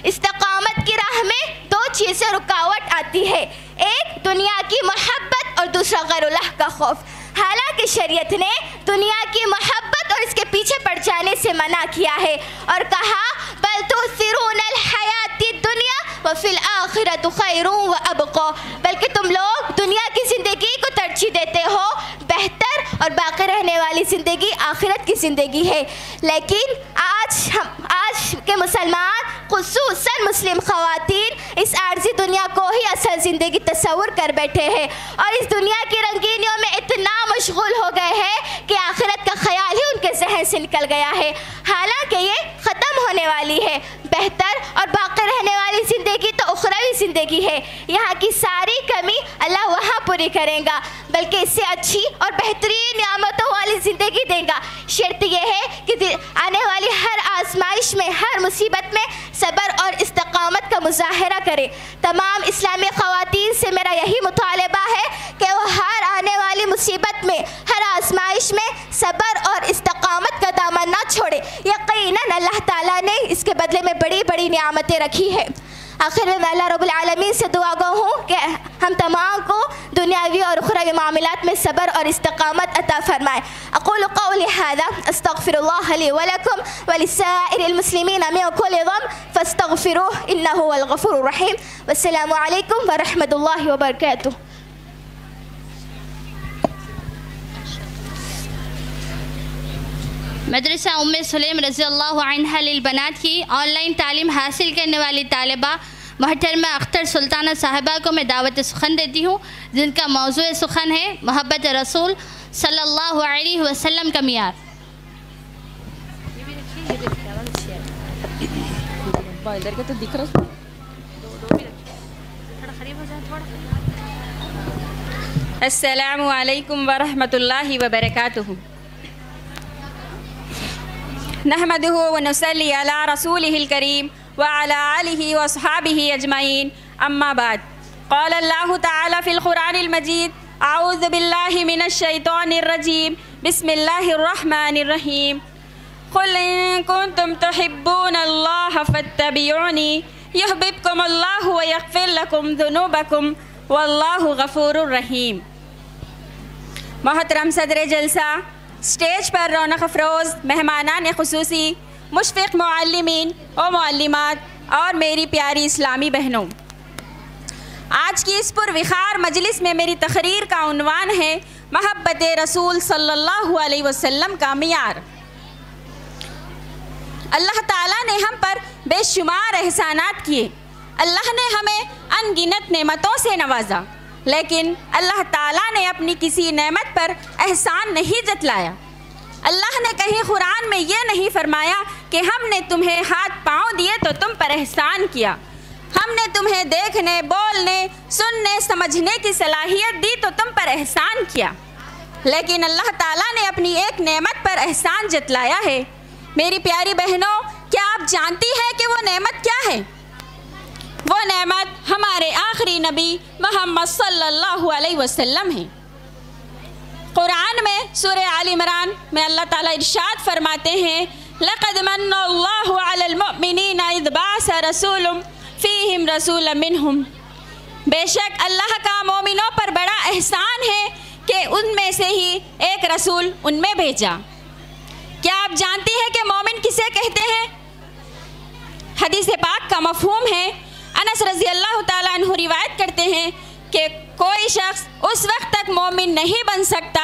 استقامت کی راہ میں دو چیزیں رکاوٹ آتی ہے، ایک دنیا کی محبت اور دوسرا غیر اللہ کا خوف۔ حالانکہ شریعت نے دنیا کی محبت اور اس کے پیچھے پڑ جانے سے منع کیا ہے اور کہا بل تؤثرون الحیات الدنیا وفی الآخرۃ خیر وابقی، بلکہ تم لوگ دنیا کی زندگی کو ترجیح دیتے ہو، بہتر اور باقی رہنے والی زندگی آخرت کی زندگی ہے۔ لیکن آج کے مسلمان خصوصاً مسلم خواتین اس عارضی دنیا کو ہی اصل زندگی تصور کر بیٹھے ہیں اور اس دنیا کی رنگینیوں میں اتنا مشغول ہو گئے ہیں کہ آخرت کا خیال ہی ان کے ذہن سے نکل گیا ہے، حالانکہ یہ ختم ہونے والی ہے۔ بہتر اور باقی رہنے والی زندگی تو اخروی زندگی ہے، یہاں کی ساری کمی اللہ وہاں پوری کرے گا، بلکہ اس سے اچھی اور بہترین نعمتوں والی زندگی دے گا۔ شرط یہ ہے کہ آنے والی ہر آزمائش میں، ہر مصیبت میں صبر اور استقامت کا مظاہرہ کرے۔ تمام اسلامی خواتین سے میرا یہی مطالبہ ہے کہ وہ ہر آنے والی مصیبت میں، ہر آزمائش میں صبر اور استقامت کا دامن نہ چھوڑے، یقیناً اللہ تعالیٰ نے اس کے بدلے میں بڑی بڑی نعمتیں رکھی ہیں۔ آخر میں اللہ رب العالمین سے دعا گو ہوں کہ ہم تمام کو دنیاوی اور اخروی معاملات میں صبر اور استقامت عطا فرمائے۔ اقول قولی هذا استغفر الله لي ولكم ولسائر المسلمين من كل ذنب فاستغفروه انه هو الغفور الرحيم، والسلام علیکم ورحمۃ اللہ وبرکاتہ۔ مدرسہ ام سلیم رضی اللہ عنہا للبنات کی آن لائن تعلیم حاصل کرنے والی طالبہ محترمہ اختر سلطانہ صاحبہ کو میں دعوت سخن دیتی ہوں، جن کا موضوع سخن ہے محبت رسول صلی اللہ علیہ وسلم کا معیار۔ السلام علیکم ورحمۃ اللہ وبرکاتہ۔ نحمده ونصلي على رسوله الكريم وعلى آله وصحابه أجمعين، أما بعد، قال الله تعالى في القرآن المجيد: أعوذ بالله من الشيطان الرجيم، بسم الله الرحمن الرحيم، قل إن كنتم تحبون الله فاتبعوني يحببكم الله ويغفر لكم ذنوبكم والله غفور رحيم۔ محترم صدر جلسہ، اسٹیج پر رونق افروز مہمانان خصوصی، مشفق معلمین و معلمات اور میری پیاری اسلامی بہنوں، آج کی اس پروخار مجلس میں میری تقریر کا عنوان ہے محبت رسول صلی اللہ علیہ وسلم کا معیار۔ اللہ تعالیٰ نے ہم پر بے شمار احسانات کیے، اللہ نے ہمیں ان گنت نعمتوں سے نوازا، لیکن اللہ تعالیٰ نے اپنی کسی نعمت پر احسان نہیں جتلایا۔ اللہ نے کہیں قرآن میں یہ نہیں فرمایا کہ ہم نے تمہیں ہاتھ پاؤں دیے تو تم پر احسان کیا، ہم نے تمہیں دیکھنے، بولنے، سننے، سمجھنے کی صلاحیت دی تو تم پر احسان کیا، لیکن اللہ تعالیٰ نے اپنی ایک نعمت پر احسان جتلایا ہے۔ میری پیاری بہنوں، کیا آپ جانتی ہیں کہ وہ نعمت کیا ہے؟ وہ نعمت ہمارے آخری نبی محمد صلی اللہ علیہ وسلم ہیں۔ قرآن میں سورہ آل عمران میں اللہ تعالیٰ ارشاد فرماتے ہیں: لَقَدْ مَنَّ اللَّهُ عَلَى الْمُؤْمِنِينَ إِذْ بَعَثَ رَسُولًا فِيهِمْ رَسُولًا مِّنْهُمْ، بے شک اللہ کا مومنوں پر بڑا احسان ہے کہ ان میں سے ہی ایک رسول ان میں بھیجا۔ کیا آپ جانتی ہیں کہ مومن کسے کہتے ہیں؟ حدیث پاک کا مفہوم ہے۔ انس رضی اللہ تعالیٰ عنہ روایت کرتے ہیں کہ کوئی شخص اس وقت تک مومن نہیں بن سکتا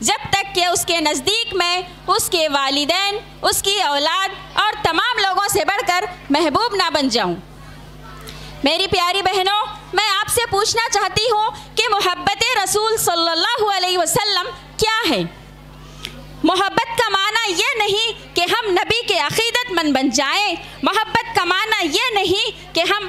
جب تک کہ اس کے نزدیک میں اس کے والدین، اس کی اولاد اور تمام لوگوں سے بڑھ کر محبوب نہ بن جاؤں۔ میری پیاری بہنوں، میں آپ سے پوچھنا چاہتی ہوں کہ محبت رسول صلی اللہ علیہ وسلم کیا ہے؟ محبت کا معنی یہ نہیں کہ ہم نبی کے عقیدت مند بن جائیں، محبت کا معنی یہ نہیں کہ ہم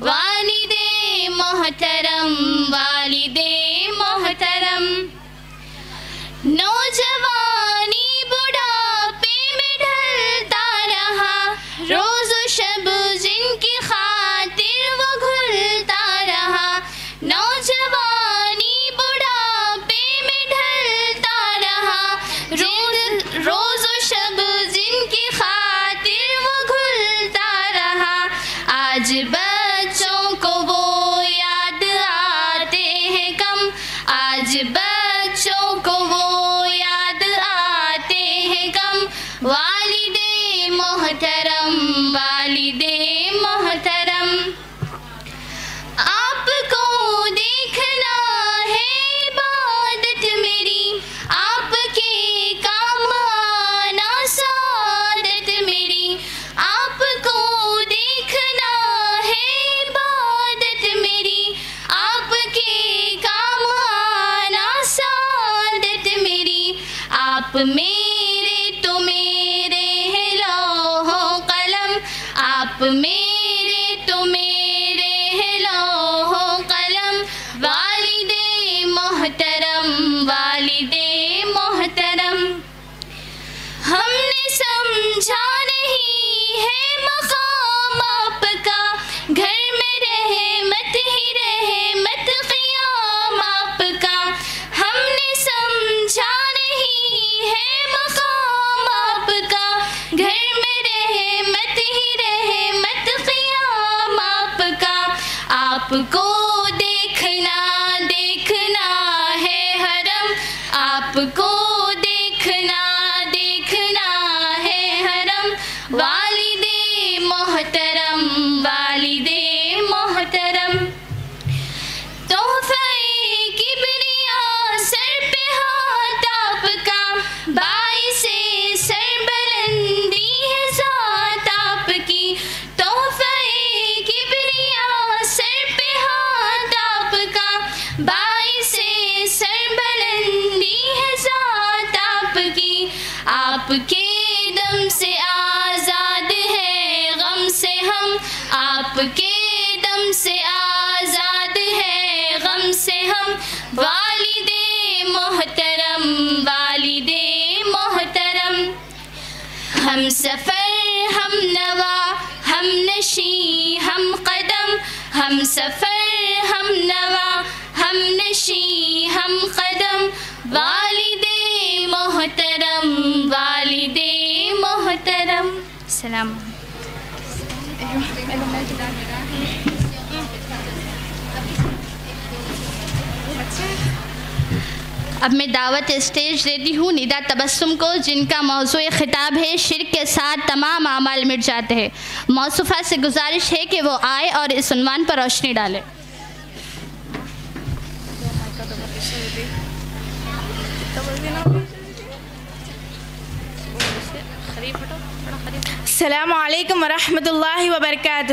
والد محترم والد محترم نوجوانی بڑھاپے میں ڈھلتا رہا روز و شب جن کی خاطر وہ گھلتا رہا نوجوانی بڑھاپے میں ڈھلتا رہا روز و شب جن کی خاطر وہ گھلتا رہا آج بچوں کو وہ یاد آتے ہیں کم آج بچوں کو وہ یاد آتے ہیں کم والد محترم والد محترم آپ کو دیکھنا ہے عبادت میری آپ کے کام آنا سعادت میری آپ کو دیکھنا ہے عبادت میری آپ کے کام آنا سعادت میری آپ میرے تو میرے ہیں لوح و قلم آپ میرے تو میرے ہیں لوح و قلم والد محترم والد محترم ہم نے سمجھا نہیں ہے مقام آپ کا گھر میں رحمت ہی رحمت قیام آپ کا ہم نے سمجھا نہیں ہے مقام آپ کا گھر میں رحمت ہی رحمت قیام آپ کا آپ کو دیکھنا دیکھنا ہے حرم آپ کو دیکھنا دیکھنا ہے حرم والد محترم والد محترم تحفہ کبریا سر پہ ہاتھ آپ کا باعث سربلندی ہے ذات آپ کی تحفہ کبریا سر پہ ہاتھ آپ کا باعث سربلندی ہے ذات آپ کی آپ کے دم سے آزاد ہے غم سے ہم آپ کے دم سے آزاد ہے غم سے ہم والد محترم والد محترم ہم سفر ہم نوا ہم نشیں ہم قدم ہم سفر ہم نوا ہم نشیں ہم قدم والد محترم والد محترم السلام اب میں دعوت اسٹیج دیتی ہوں ندا تبسم کو جن کا موضوع خطاب ہے شرک کے ساتھ تمام اعمال مٹ جاتے ہیں موصوفہ سے گزارش ہے کہ وہ آئے اور اس عنوان پر روشنی ڈالے السلام علیکم ورحمۃ اللہ وبرکاتہ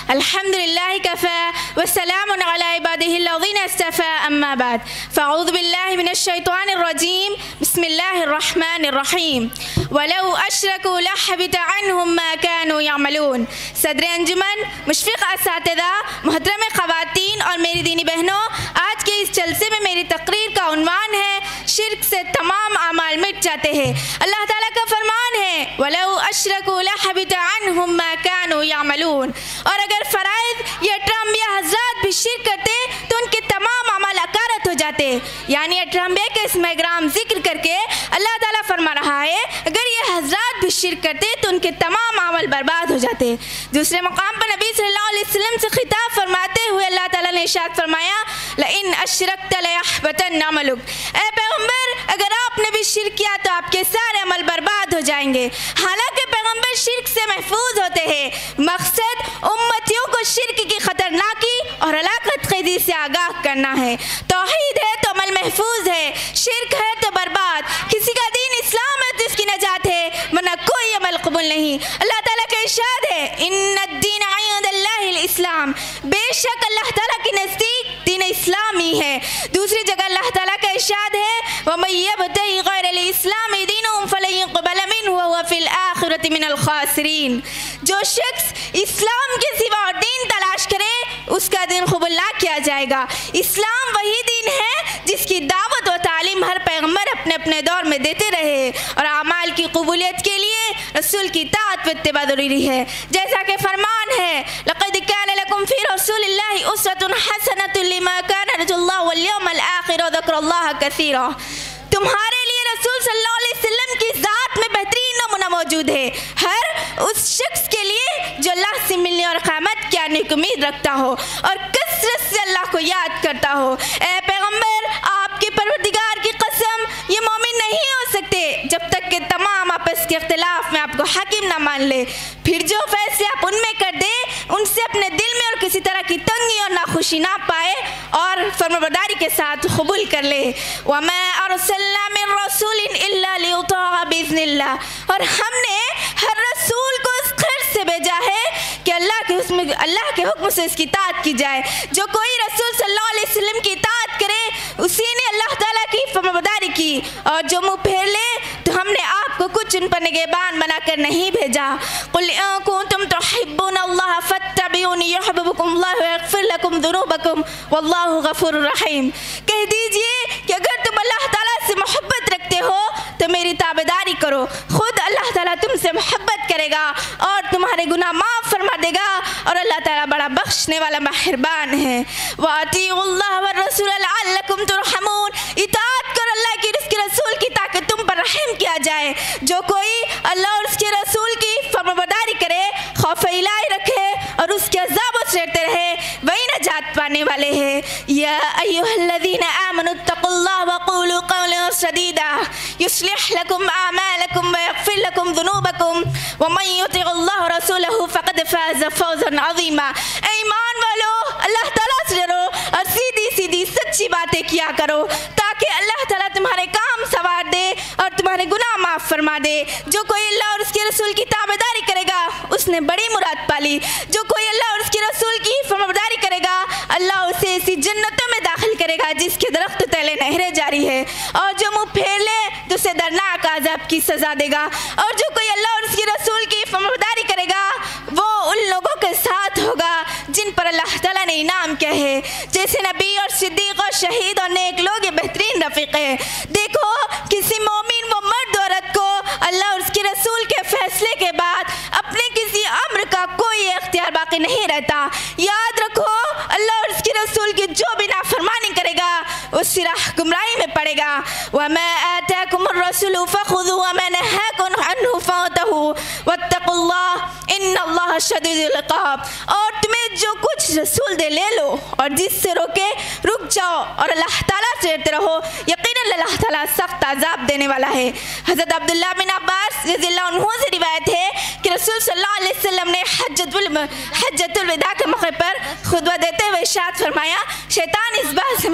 الحمد للہ کفا والسلام علی عبادہ الذین اصطفى اما بعد فاعوذ باللہ من الشیطان الرجیم بسم اللہ الرحمن الرحیم ولو اشرکوا لحبط عنہم ما كانوا يعملون صدر انجمن مشفق اساتذہ محترم خواتین اور میری دینی بہنوں آج کے اس جلسے میں میری تقریر کا عنوان ہے شرک سے تمام اعمال مٹ جاتے ہیں اللہ تعالیٰ کا فرمان ہے ولو اشرکوا لحبط عنہم ما كانوا يعملون اور اگر فرائض یا 18 انبیاء حضرات بھی شرک کرتے تو ان کے تمام اعمال اکارت ہو جاتے یعنی 18 انبیاء کے اسم اکرام ذکر کر کے اللہ تعالیٰ فرما رہا ہے اگر یہ حضرات بھی شرک کرتے تو ان کے تمام عمل برباد ہو جاتے دوسرے مقام پر نبی صلی اللہ علیہ وسلم سے خطاب فرماتے ہوئے اللہ تعالیٰ نے ارشاد فرمایا لئن اشرکت لیحبطن عملک اے پیغمبر اگر آپ نے بھی شرک کیا تو آپ کے سارے عمل برباد ہو جائیں گے حالانکہ پیغمبر شرک سے محفوظ ہوتے ہیں مقصد امتیوں کو شرک کی خطرناکی اور ہلاکت خیزی سے آگاہ کرنا ہے توحید ہے تو عمل محفوظ ہے شرک ہے تو برباد کسی کا دین اسلام ہے تو اس کی نجات ہے ورنہ کوئی عمل قبول نہیں اللہ تعالیٰ کا ارشاد ہے ان الدین عند اللہ الاسلام بے شک اللہ تعالیٰ کے نزدیک دین اسلامی ہے دوسری جگہ اللہ تعالیٰ کا ارشاد ہے وَمَن يَبْتَغِ غَيْرَ الْإِسْلَامِ دِينًا فَلَن يُقْبَلَ مِنْهُ وَهُوَ فِي الْآخِرَةِ مِنَ الْخَاسِرِينَ جو شخص اسلام کے سوا اور دین تلاش اس کا دین قبول نہ کیا جائے گا۔ اسلام وہی دین ہے جس کی دعوت و تعلیم ہر پیغمبر اپنے اپنے دور میں دیتے رہے، اور اعمال کی قبولیت کے لیے رسول کی اطاعت و اتباع ضروری ہے، جیسا کہ فرمان ہے لقد كان لكم في رسول الله اسوة حسنة لمن كان يرجو الله واليوم الآخر وذكر الله كثيرا۔ تمہارے لیے رسول صلی اللہ علیہ وسلم کی ذات میں بہترین نمونہ موجود ہے، ہر اس شخص کے لیے جو اللہ سے ملنے اور قیامت کی آنے کی امید رکھتا ہو اور کثرت سے اللہ کو یاد کرتا ہو۔ اے پیغمبر، آپ کے پروردگار کی قسم، یہ مومن نہیں ہو سکتے جب تک کہ تمام آپس کے اختلاف میں آپ کو حاکم نہ مان لے، پھر جو فیصلے آپ ان میں کر دیں ان سے اپنے دل میں اور کسی طرح کی تنگی اور ناخوشی نہ پائے اور فرمانبرداری کے ساتھ قبول کر لے۔ وَمَا أَرْسَلْنَا مِن رَّسُولٍ إِلَّا لِيُطَاعَ بِإِذْنِ اللَّهِ، اور ہم نے ہر رسول کو اس غرض سے بھیجا ہے کہ اللہ کے حکم سے اس کی اطاعت کی جائے۔ جو کوئی رسول صلی اللہ علیہ وسلم کی اطاعت کرے اسی نے اللہ تعالیٰ کی فرمانبرداری کی، اور جو منہ پھیر لے تو ہم نے آپ کو کچھ ان پر نگہبان بنا کر نہیں بھیجا۔ قُلْ إِن كُنتُمْ تُحِبُّونَ اللَّهَ فَاتَّبِعُونِي يُحْبِبْكُمُ اللَّهُ وَيَغْفِرْ لَكُمْ ذُنُوبَكُمْ وَاللَّهُ غَفُورٌ رَحِيمٌ۔ کہہ دیجئے کہ اگر تم اللہ تعالیٰ سے محبت رکھتے ہو تو میری تابعداری کرو، خود اللہ تعالیٰ تم سے محبت کرے گا اور تمہارے گناہ معاف فرما دے گا، اور اللہ تعالیٰ بڑا بخشنے والا مہربان ہے۔ وَأَطِيعُوا اللَّهَ وَالرَّسُولَ لَعَلَّكُمْ تُرْحَمُونَ، اطاعت کرو اللہ کی اور اس کے رسول کی تاکہ تم پر رحم کیا جائے۔ جو کوئی اللہ اور اس کے رسول کی فرمانبرداری کرے، خوف الہی رکھے اور اس کے عذابوں سے ڈرتے رہے، وہی نجات پانے والے ہیں۔ یا ایھا الذین آمنوا اتقوا اللہ وقولوا قولا سدیدا یصلح لکم اعمالکم ویغفر لکم ذنوبکم ومن یطع اللہ ورسولہ فقد فاز فوزا عظیما۔ اے ایمان والو، اللہ تعالیٰ سے ڈرو اور سیدھی سیدھی سچی باتیں کیا کرو تاکہ اللہ تعالیٰ تمہارے کام سنوار دے اور تمہارے گناہ معاف فرما دے۔ جو کوئی اللہ اور اس کے رسول کی تابعداری کرے گا اس نے بڑی مراد پالی۔ جو کوئی اللہ اور اس کے رسول کی فرمانبرداری کرے گا اللہ اسے ایسی جنتوں میں داخل کرے گا جس کے درخت تلے نہریں جاری ہے، اور جو منہ پھیر لے تو اسے دردناک عذاب کی سزا دے گا۔ اور جو کوئی اللہ اور اس کے رسول کی فرمانبرداری کرے گا وہ ان لوگوں کے ساتھ ہوگا جن پر اللہ تعالیٰ نے انعام کیا ہے، جیسے نبی اور صدیق اور شہید اور نیک لوگ، یہ بہترین رفیق ہے۔ دیکھو، کسی مومن و مرد عورت کو اللہ اور اس کے رسول کے فیصلے کے بعد اپنے کسی امر کا کوئی اختیار باقی نہیں رہتا۔ یاد رکھو، اللہ اور اس کے رسول کی جو بھی نافرمانی کرے گا اس راہ گمراہی میں پڑے گا۔ وَمَا آتَاكُمُ الرَّسُولُ فَخُذُوهُ وَمَا نَهَاكُمْ عَنْهُ فَانْتَهُوا وَاتَّقُوا اللَّهَ إِنَّ اللَّهَ شَدِيدُ الْعِقَابِ، اور تمہیں جو کچھ رسول دے لے لو اور جس سے روکے رک جاؤ اور اللہ تعالیٰ سے ڈرتے رہو، یقیناً اللہ تعالیٰ سخت عذاب دینے والا ہے۔ حضرت عبداللہ بن عباس رضی اللہ عنہ سے روایت ہے کہ رسول صلی اللہ علیہ وسلم نے حجۃ الوداع کے موقع پر خطبہ دیتے ہوئے ارشاد فرمایا، شیطان اس بات سے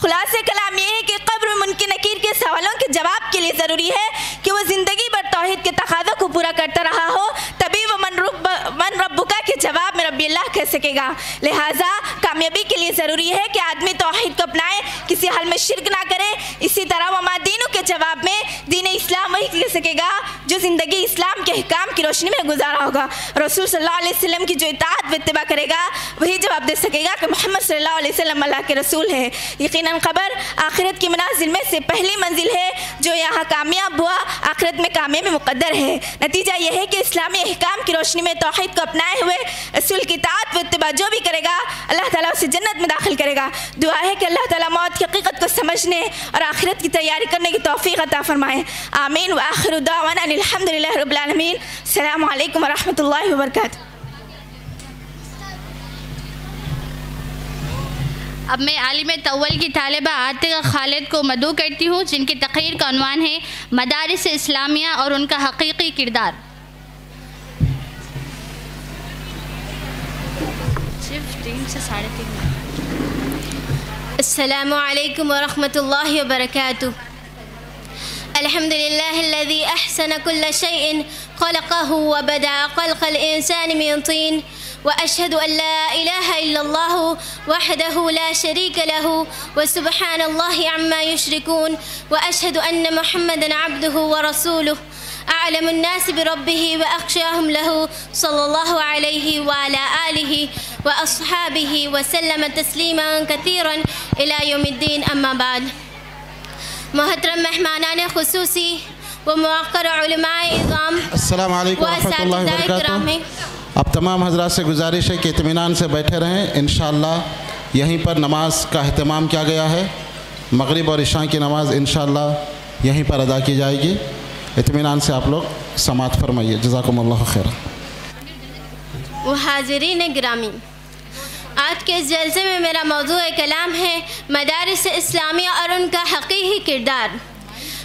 خلاصے کلام یہ ہے کہ قبر میں منکر نکیر کے سوالوں کے جواب کے لیے ضروری ہے کہ وہ زندگی بھر توحید کے تقاضوں کو پورا کرتا رہا ہو، تبھی وہ من ربکا کے جواب میں ربی اللہ کہہ سکے گا۔ لہٰذا کامیابی کے لیے ضروری ہے کہ آدمی توحید کو اپنائے، کسی حال میں شرک نہ کرے۔ اسی طرح وما دینوں کے جواب میں دین اسلام وہی کہہ سکے گا جو زندگی اسلام کے احکام کی روشنی میں گزارا ہوگا۔ رسول صلی اللہ علیہ وسلم کی جو اطاعت و اتباع کرے گا وہی جواب دے سکے گا کہ محمد صلی اللہ علیہ وسلم اللہ کے رسول ہے۔ یقیناً قبر آخرت کی منازل میں سے پہلی منزل ہے، جو یہاں کامیاب ہوا آخرت میں کامیابی مقدر ہے۔ نتیجہ یہ ہے کہ اسلامی احکام کی روشنی میں توحید کو اپنائے ہوئے رسول کی اطاعت و اتباع جو بھی کرے گا اللہ تعالیٰ اسے جنت میں داخل کرے گا۔ دعا ہے کہ اللہ تعالیٰ موت کی حقیقت کو سمجھنے اور آخرت کی تیاری کرنے کی توفیق عطا فرمائے۔ آمین۔ وآخر دعوانا ان الحمدللہ رب العالمین۔ السلام علیکم ورحمۃ اللہ وبرکاتہ۔ اب میں عالم طول کی طالبہ عاتقہ خالد کو مدعو کرتی ہوں جن کی تقریر کا عنوان ہے مدارس اسلامیہ اور ان کا حقیقی کردار۔ صرف 3 سے 3.5 منٹ۔ السلام علیکم ورحمۃ اللہ وبرکاتہ۔ الحمد لله الذي أحسن كل شيء خلقه وبدأ خلق الإنسان من طين، وأشهد أن لا إله إلا الله وحده لا شريك له وسبحان الله عما يشركون، وأشهد أن محمدا عبده ورسوله أعلم الناس بربه وأخشاهم له صلى الله عليه وعلى آله وأصحابه وسلم تسليما كثيرا إلى يوم الدين أما بعد. محترم مہمانان خصوصی و موقر علماء اعظام، السلام علیکم ورحمۃ اللہ وبرکاتہ. اب تمام حضرات سے گزارش ہے کہ اطمینان سے بیٹھے رہیں. انشاءاللہ یہیں پر نماز کا اہتمام کیا گیا ہے. مغرب اور عشاء کی نماز انشاءاللہ یہیں پر ادا کی جائے گی. اطمینان سے آپ لوگ سماعت فرمائیے. جزاکم اللہ خیر. و حاضرین گرامی، آج کے اس جلسے میں میرا موضوع کلام ہے مدارس اسلامیہ اور ان کا حقیقی کردار.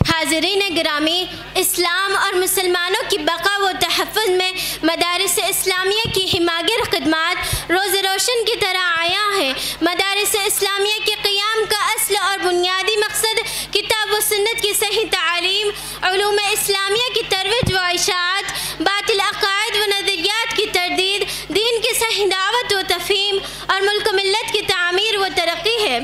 حاضرین گرامی، اسلام اور مسلمانوں کی بقا و تحفظ میں مدارس اسلامیہ کی ہماگر خدمات روز روشن کی طرح آیا ہے. مدارس اسلامیہ کے قیام کا اصل اور بنیادی مقصد کتاب و سنت کی صحیح تعلیم، علوم اسلامیہ کی ترویج و اشاعت، باطل عقائد و نظریات کی تردید، دین کی صحیح دعوت و تفہیم اور ملک و ملت کی تعمیر و ترقی ہے.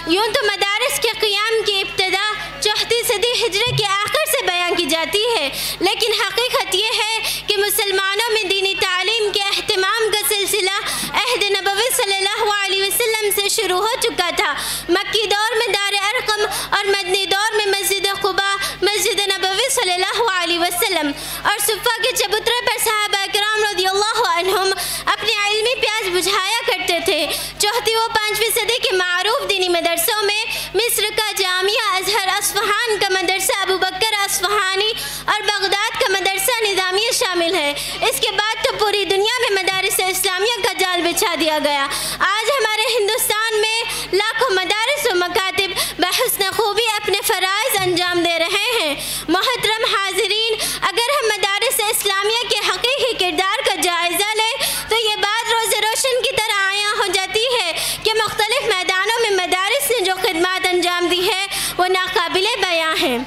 یوں تو مدارس کے قیام کی ابتدا 4 صدی ہجری کے آخر سے بیان کی جاتی ہے، لیکن حقیقت یہ ہے کہ مسلمانوں میں دینی تعلیم کے اہتمام کا سلسلہ عہد نبوی صلی اللہ علیہ وسلم سے شروع ہو چکا تھا. مکی دور میں دار ارقم اور مدنی دور میں مسجد قباء، مسجد نبوی صلی اللہ علیہ وسلم اور صفہ کے چبوترے پر صحابہ کرام رضی اللہ عنہم اپنی علمی پیاس بجھایا کرتے تھے. 4ویں و 5ویں صدی کے معروف دینی مدرسوں میں مصر کا جامعہ ازہر اصفہان کا مدرسہ ابو بکر اصفہانی اور بغداد کا مدرسہ نظامیہ شامل ہے. اس کے بعد تو پوری دنیا میں مدارس اسلامیہ کا جال بچھا دیا گیا. آج ہمارے ہندوستان میں لاکھوں مدارس و مکاتب بحسن خوبی اپنے فرائض انجام دے رہے ہیں. محترم حاضرین، اگر ہم مدارس اسلامیہ کے حقیقی کردار کا جائزہ لیں تو یہ بات روز روشن کی طرح عیاں ہو جاتی ہے کہ مختلف میدانوں میں مدارس نے جو خدمات انجام دی ہے وہ ناقابل بیاں ہیں.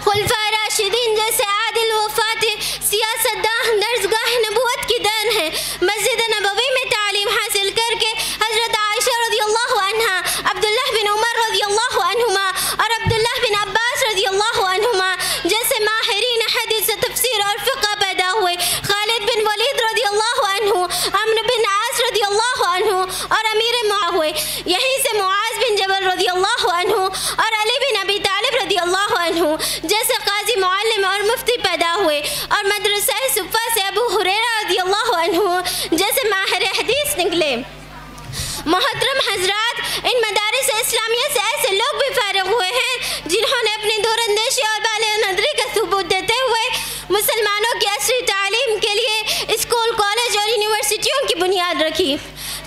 خلفائے راشدین جیسے عادل و فاتح سیاست داں درسگاہ نبوت کی دین ہے. مسجد نبوی میں تعلیم حاصل کر کے حضرت عائشہ رضی اللہ عنہا، عبداللہ بن عمر رضی اللہ عنہما اور عبداللہ بن عباس رضی اللہ عنہما جیسے ماہرین حدیث تفسیر اور فقہ پیدا ہوئے. خالد بن ولید رضی اللہ عنہ، عمرو بن عاص رضی اللہ عنہ اور امیر معاویہ. یہیں سے معاذ بن جبل رضی اللہ عنہ اور علی بن ابی طالب رضی اللہ عنہ جیسے قاضی معلم اور مفتی پیدا ہوئے. اور مدرسہ صفہ سے ابو ہریرہ رضی اللہ عنہ جیسے ماہر حدیث نکلے. محترم حضرات، ان مدارس اسلامیہ سے ایسے لوگ بھی فارغ ہوئے ہیں جنہوں نے اپنی دور اندیشی اور بالغ نظری کا ثبوت دیتے ہوئے مسلمانوں کی عصری تعلیم کے لیے اسکول، کالج اور یونیورسٹیوں کی بنیاد رکھی.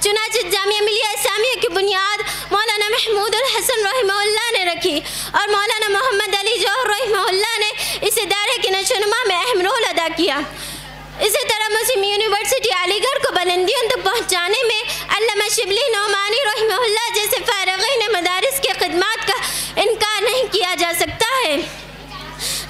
چنانچہ جامعہ ملیہ اسلامیہ کی بنیاد مولانا محمود الحسن رحمہ اللہ نے رکھی اور مولانا محمد علی جوہر رحمہ اللہ نے اس ادارے کی نشوونما میں اہم رول ادا کیا. اسی طرح مسلم یونیورسٹی علی گڑھ کو بلندیوں تک پہنچانے میں علامہ شبلی نعمانی رحمہ اللہ جیسے فارغین مدارس کے خدمات کا انکار نہیں کیا جا سکتا ہے.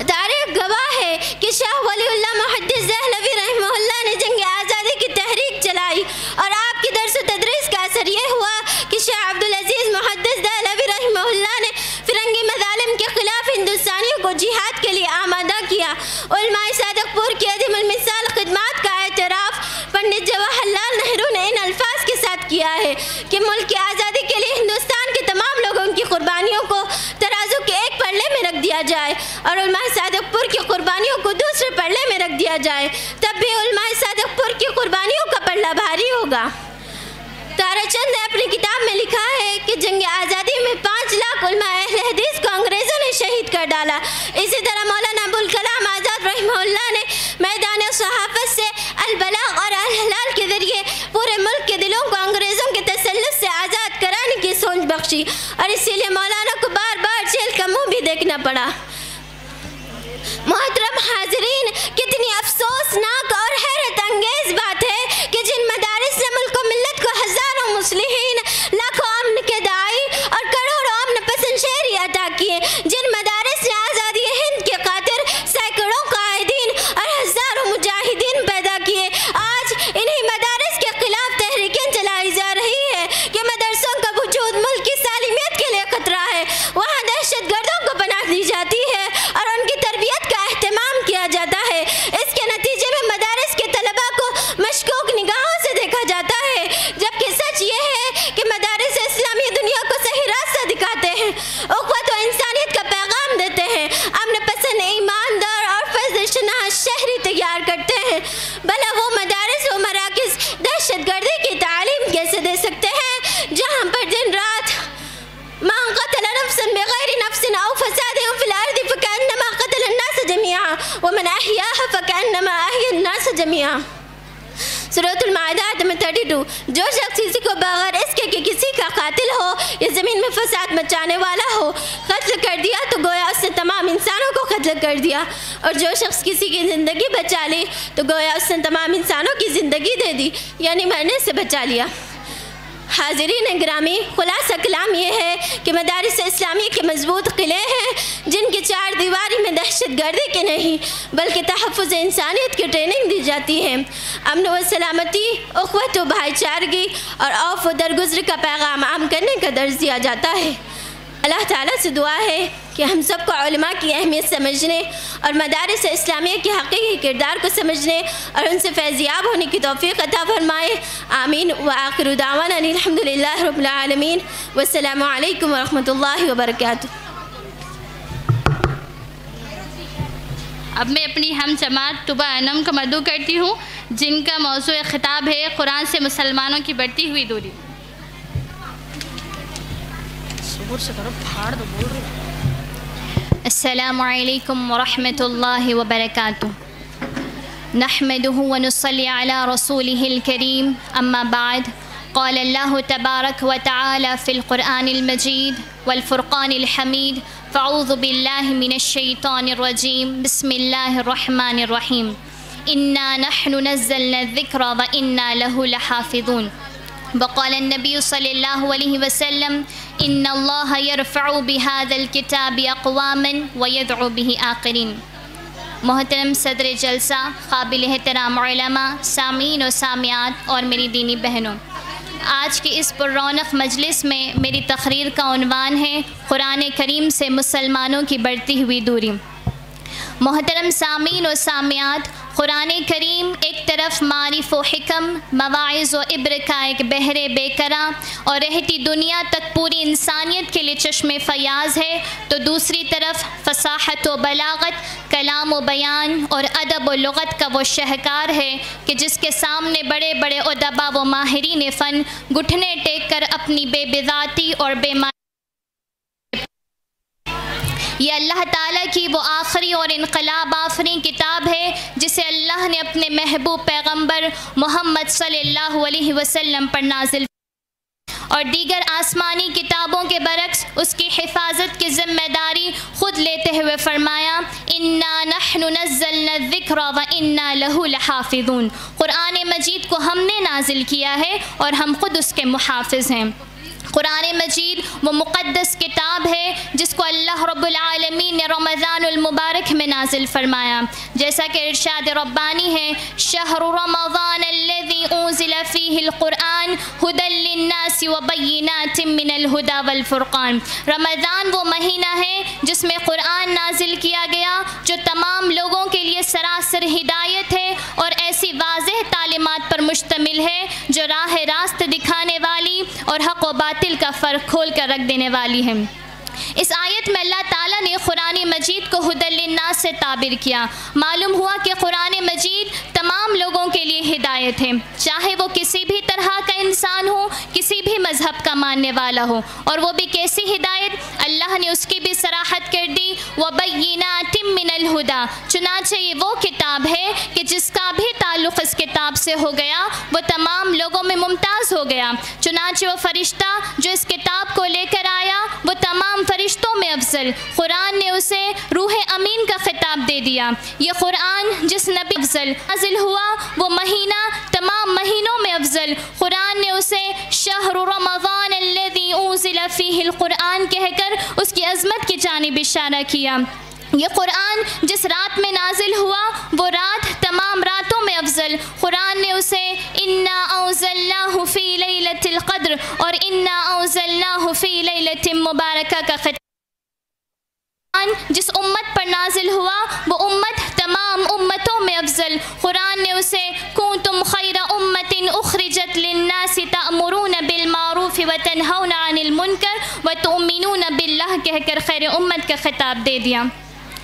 تاریخ گواہ ہے کہ شاہ ولی اللہ محدث دہلوی رحمہ اللہ نے جنگ آزادی کی تحریک چلائی اور آپ کی درس و تدریس کا اثر یہ ہوا کہ شاہ عبدالعزیز محدث دہلوی رحمہ اللہ نے فرنگی مظالم کے خلاف ہندوستانیوں کو جہاد کے لیے آمادہ کیا. علماء صادق پور کی عظیم المثال خدمات کا اعتراف پنڈت جواہر لال نہرو نے ان الفاظ کے ساتھ کیا ہے کہ ملک کی آزادی کے لیے ہندوستان کے تمام لوگوں کی قربانیوں کو ترازو کے ایک پلڑے میں رکھ دیا جائے اور علماء صادق پور کی قربانیوں کو دوسرے پلڑے میں رکھ دیا جائے، تب بھی علماء صادق پور کی قربانیوں کا پلڑا بھاری ہوگا. تارا چند نے اپنی کتاب میں لکھا ہے کہ جنگ آزادی میں 5 لاکھ علماء اہل حدیث کو انگریزوں نے شہید کر ڈالا. اسی طرح مولانا ابوالکلام آزاد رحمہ اللہ نے میدان صحافت سے البلاغ اور الحلال کے ذریعے پورے ملک کے دلوں کو انگریزوں کے تسلط سے آزاد کرانے کی سوچ بخشی اور اسی لیے مولانا کو بار بار جیل کا منہ بھی دیکھنا پڑا. محترم حاضرین، کتنی افسوسناک اور حیرت انگیز بات ہے کہ جن مدارس نے ملک و ملت کو ہزاروں مصلحین، لاکھوں امن کے داعی اور کروڑوں امن پسند شہری عطا کیے، جن مدارس نے آزادی ہند کے خاطر سینکڑوں قائدین اور ہزاروں مجاہدین پیدا کیے، آج انہی مدارس کے خلاف تحریکیں چلائی جا رہی ہے کہ مدرسوں کا وجود ملک کی سالمیت کے لیے خطرہ ہے. وہاں دہشت گردوں کو پناہ دی جاتی ہے اور ان کی تربیت کا اہتمام کیا جاتا ہے. اس کے نتیجے میں ہیں، اخوت و انسانیت کا پیغام دیتے ہیں، امن پسند ایماندار اور فضل شناس شہری تیار کرتے ہیں۔ بھلا وہ مدارس و مراکز دہشت گردی کی تعلیم کیسے دے سکتے ہیں جہاں پر دن رات من قتل نفسا بغیر نفس او فساد فی الارض فکأنما قتل الناس جميعا ومن احیاها فکأنما احیا الناس جميعا۔ سورۃ المائدہ 32۔ جو شخص کسی کو بغیر اس کے کہ کسی کا قاتل ہو یا زمین میں فساد مچانے والا ہو قتل کر دیا تو گویا اس نے تمام انسانوں کو قتل کر دیا، اور جو شخص کسی کی زندگی بچا لی تو گویا اس نے تمام انسانوں کی زندگی دے دی، یعنی مرنے سے بچا لیا۔ حاضرین گرامی، خلاصہ کلام یہ ہے کہ مدارس اسلامیہ کے مضبوط قلعے ہیں جن کی چار دیواری میں دہشت گردی کی نہیں بلکہ تحفظ انسانیت کی ٹریننگ دی جاتی ہے۔ امن و سلامتی، اخوت و بھائی چارگی اور عفو و درگزر کا پیغام عام کرنے کا درس دیا جاتا ہے۔ اللہ تعالیٰ سے دعا ہے کہ ہم سب کو علماء کی اہمیت سمجھنے اور مدارس اسلامیہ کے حقیقی کردار کو سمجھنے اور ان سے فیضیاب ہونے کی توفیق عطا فرمائے، آمین۔ وآخر دعوانا الحمدللہ رب العالمین، والسلام علیکم ورحمۃ اللہ وبرکاتہ۔ اب میں اپنی ہم جماعت طبہ انم کو مدعو کرتی ہوں جن کا موضوع خطاب ہے قرآن سے مسلمانوں کی بڑھتی ہوئی دوری۔ السلام علیکم ورحمۃ اللہ وبرکاتہ۔ نحمده ونصلي على رسوله الكريم اما بعد، قال الله تبارك وتعالى في القرآن المجيد والفرقان الحميد، فاعوذ بالله من الشيطان الرجيم، بسم الله الرحمن الرحيم، إنا نحن نزلنا الذكر وإنا له لحافظون۔ وقال النبي صلى الله عليه وسلم إن الله يرفع بهذا الكتاب أقواما ويدعو به آخرين۔ محترم صدر جلسہ، قابل احترام علماء، سامعین و سامعات اور میری دینی بہنوں، آج کی اس پر رونق مجلس میں میری تقریر کا عنوان ہے قرآن کریم سے مسلمانوں کی بڑھتی ہوئی دوری۔ محترم سامعین و سامعات، قرآن کریم ایک طرف معارف و حکم، مواعظ و عبر کا ایک بحر بے کراں اور رہتی دنیا تک پوری انسانیت کے لیے چشم فیاض ہے، تو دوسری طرف فصاحت و بلاغت، کلام و بیان اور ادب و لغت کا وہ شہکار ہے کہ جس کے سامنے بڑے بڑے ادبا و ماہرین فن گھٹنے ٹیک کر اپنی بے بذاتی اور بے یہ اللہ تعالیٰ کی وہ آخری اور انقلاب آفرین کتاب ہے جسے اللہ نے اپنے محبوب پیغمبر محمد صلی اللہ علیہ وسلم پر نازل اور دیگر آسمانی کتابوں کے برعکس اس کی حفاظت کی ذمہ داری خود لیتے ہوئے فرمایا انا نحن نزلنا الذکر وانا لہ لحافظون۔ قرآن مجید کو ہم نے نازل کیا ہے اور ہم خود اس کے محافظ ہیں۔ قرآن مجید وہ مقدس کتاب ہے جس کو اللہ رب العالمین نے رمضان المبارک میں نازل فرمایا، جیسا کہ ارشاد ربانی ہے شہر رمضان الذی انزل فیہ القرآن ھدی للناس وبینات من الہدی والفرقان۔ رمضان وہ مہینہ ہے جس میں قرآن نازل کیا گیا جو تمام لوگوں کے لیے سراسر ہدایت ہے اور ایسی واضح تعلیمات پر مشتمل ہے جو راہ راست دکھانے والی اور حق و باطل کا فرق کھول کر رکھ دینے والی ہے۔ اس آیت میں اللہ تعالیٰ نے قرآن مجید کو ھدی للناس سے تعبیر کیا۔ معلوم ہوا کہ قرآن مجید تمام لوگوں کے لیے ہدایت ہے، چاہے وہ کسی بھی طرح کا انسان ہو، کسی بھی مذہب کا ماننے والا ہو، اور وہ بھی کیسی ہدایت، اللہ نے اس کی بھی صراحت کر دی وَبَيِّنَاتٍ مِّنَ الْهُدَى۔ چنانچہ یہ وہ کتاب ہے کہ جس کا بھی تعلق اس کتاب سے ہو گیا وہ تمام لوگوں میں ممتاز ہو گیا۔ چنانچہ وہ فرشتہ جو اس کتاب کو لے کر آیا وہ تمام فرشتوں میں افضل، قرآن نے اسے روح امین کا خطاب دے دیا۔ یہ قرآن جس نبی افضل نازل ہوا وہ مہینہ تمام مہینوں میں افضل، قرآن نے اسے شہر رمضان الذی انزل فیہ القرآن کہہ کر اس کی عظمت کی جانب اشارہ کیا۔ یہ قرآن جس رات میں نازل ہوا وہ رات تمام راتوں میں افضل، قرآن نے اسے انا انزلناہ فی لیلۃ القدر اور انا انزلناہ فی لیلۃ مبارکہ کا خطاب۔ جس امت پر نازل ہوا وہ امت تمام امتوں میں افضل، قرآن نے اسے کنتم خیر امت أخرجت للناس تأمرون بالمعروف وتنهون عن المنکر وتؤمنون باللہ کہہ کر خیر امت کا خطاب دے دیا۔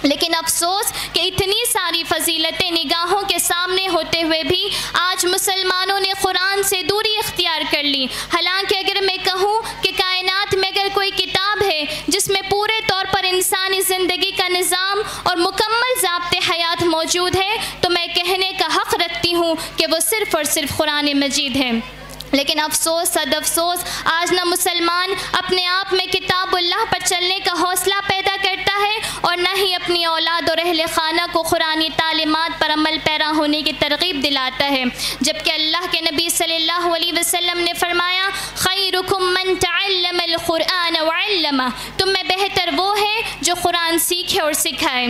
لیکن افسوس کہ اتنی ساری فضیلتیں نگاہوں کے سامنے ہوتے ہوئے بھی آج مسلمانوں نے قرآن سے دوری اختیار کر لی۔ حالانکہ اگر میں کہوں کہ کائنات میں اگر کوئی کتاب ہے جس میں پورے طور پر انسانی زندگی کا نظام اور مکمل ضابط حیات موجود ہے تو میں کہنے کا حق رکھتی ہوں کہ وہ صرف اور صرف قرآن مجید ہے۔ لیکن افسوس صد افسوس آج نہ مسلمان اپنے آپ میں کتاب اللہ پر چلنے کا حوصلہ پیدا کرتا ہے اور نہ ہی اپنی اولاد اور اہل خانہ کو قرآنی تعلیمات پر عمل پیرا ہونے کی ترغیب دلاتا ہے، جبکہ اللہ کے نبی صلی اللہ علیہ وسلم نے فرمایا خیرکم من تعلم القرآن وعلمہ، تم میں بہتر وہ ہے جو قرآن سیکھے اور سکھائے۔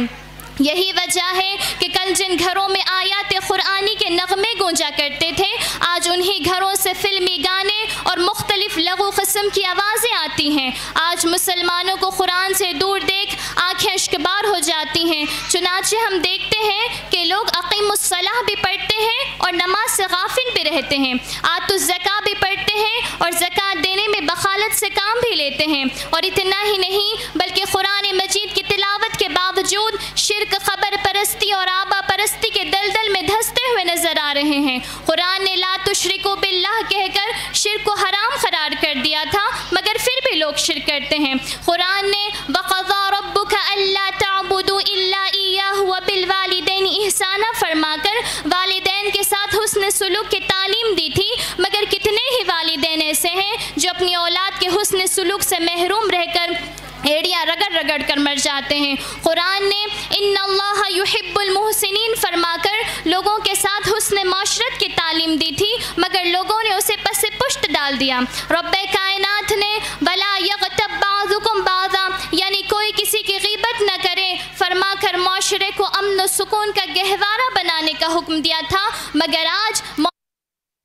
یہی وجہ ہے کہ کل جن گھروں میں آیات قرآنی کے نغمے گونجا کرتے تھے آج انہی گھروں سے فلمی گانے اور مختلف لغو قسم کی آوازیں آتی ہیں۔ آج مسلمانوں کو قرآن سے دور دیکھ آنکھیں اشکبار ہو جاتی ہیں، چنانچہ ہم دیکھتے ہیں کہ لوگ اقیم الصلاح بھی پڑھتے ہیں اور نماز سے غافل بھی رہتے ہیں، آت الزکاہ بھی پڑھتے ہیں اور زکوٰۃ دینے میں بخالت سے کام بھی لیتے ہیں، اور اتنا ہی نہیں بلکہ قرآن مجید کی تلاوت کے باوجود شرک، خبر پرستی اور آبا پرستی کے دلدل میں دھستے ہوئے نظر آ رہے ہیں۔ قرآن نے لا تشرکوا باللہ کہہ کر شرک کو حرام قرار کر دیا تھا، مگر پھر بھی لوگ شرک کرتے ہیں۔ قرآن نے وَقَضَىٰ رَبُّكَ أَلَّا تَعْبُدُوا إِلَّا إِيَّاهُ وَبِالْوَالِدَيْنِ إِحْسَانًا فرما کر والدین کے ساتھ حسن سلوک کی تعلیم دی تھی، مگر کتنے ہی والدین ایسے ہیں جو اپنی اولاد کے حسن سلوک سے محروم رہ کر ایڑیاں رگڑ رگڑ کر مر جاتے ہیں۔ قرآن نے ان اللہ یحب المحسنین فرما کر لوگوں کے ساتھ حسن معاشرت کی تعلیم دی تھی، مگر لوگوں نے اسے پس پشت ڈال دیا۔ رب کائنات نے ولا یغتب بعضکم بعضا، یعنی کوئی کسی کی غیبت نہ کرے فرما کر معاشرے کو امن و سکون کا گہوارہ بنانے کا حکم دیا تھا، مگر آج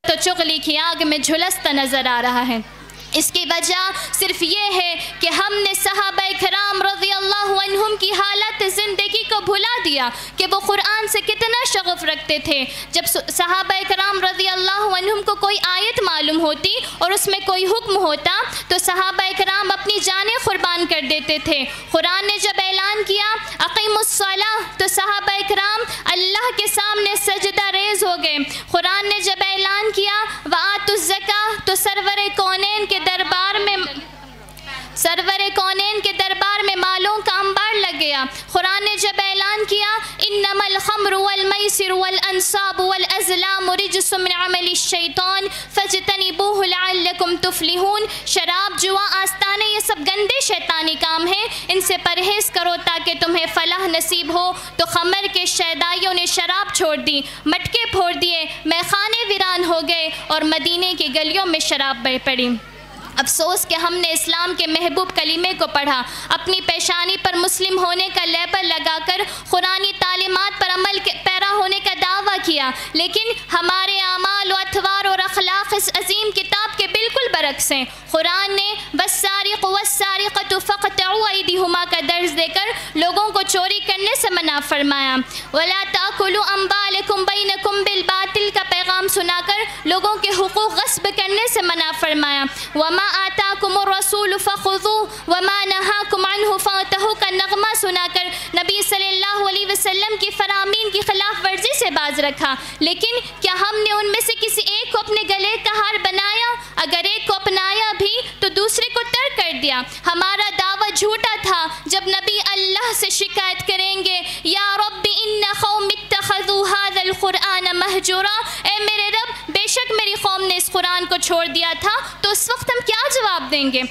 تو چغلی کی آگ میں جھلستا نظر آ رہا ہے۔ اس کی وجہ صرف یہ ہے کہ ہم نے صحابہ کرام رضی اللہ عنہم کی حالت زندگی کو بھلا دیا کہ وہ قرآن سے کتنا شغف رکھتے تھے۔ جب صحابہ کرام رضی اللہ عنہم کو کوئی آیت معلوم ہوتی اور اس میں کوئی حکم ہوتا تو صحابہ کرام اپنی جانیں قربان کر دیتے تھے۔ قرآن نے جب اعلان کیا اقیم الصلاۃ تو صحابہ کرام اللہ کے سامنے سجدہ ریز ہو گئے۔ قرآن نے جب اعلان کیا وآتوا الزکاۃ تو سرور کونین کے دربار میں مالوں کا انبار لگ گیا۔ قرآن نے جب اعلان کیا انما الخمر والمیسر والانصاب والازلام رجس من عمل الشیطان فاجتنبوه لعلکم تفلحون، شراب، جوا، آستانے، یہ سب گندے شیطانی کام ہیں، ان سے پرہیز کرو تاکہ تمہیں فلاح نصیب ہو۔ تو خمر کے شیدائیوں نے شراب چھوڑ دی، مٹکے پھوڑ دیے، میخانے ویران ہو گئے اور مدینے کی گلیوں میں شراب بہ پڑی۔ افسوس کہ ہم نے اسلام کے محبوب کلمے کو پڑھا، اپنی پیشانی پر مسلم ہونے کا لیبل لگا کر قرآنی تعلیمات پر عمل پیرا ہونے کا دعویٰ کیا، لیکن ہمارے اعمال و اطوار اور اخلاق اس عظیم کتاب کے بالکل برعکس ہیں۔ قرآن نے والسارق والسارقۃ فاقطعوا ایدیہما کا درس دے کر لوگوں کو چوری کرنے سے منع فرمایا، ولا تاکلوا اموالکم بینکم بالباطل کا پیغام سنا کر لوگوں کے حقوق غصب کرنے سے منع فرمایا، وما آتاکم الرسول فخذوه وما نہاکم عنہ فانتہوا کا نغمہ سنا کر نبی صلی اللہ علیہ وسلم کی فرامین کی خلاف ورزی سے باز رکھا۔ لیکن کیا ہم نے ان میں سے کسی ایک کو اپنے گلے کا ہار بنایا؟ اگر ایک کو اپنایا بھی تو دوسرے کو ترک کر دیا۔ ہمارا دعویٰ جھوٹا تھا جب نبی اللہ سے شکایت کریں گے یا رب ان قوم اتخذوا هذا القرآن مہجورا، اے میرے رب بے شک میری قوم نے اس قرآن کو چھوڑ دیا تھا، تو اس وقت ہم کیا جواب دیں گے؟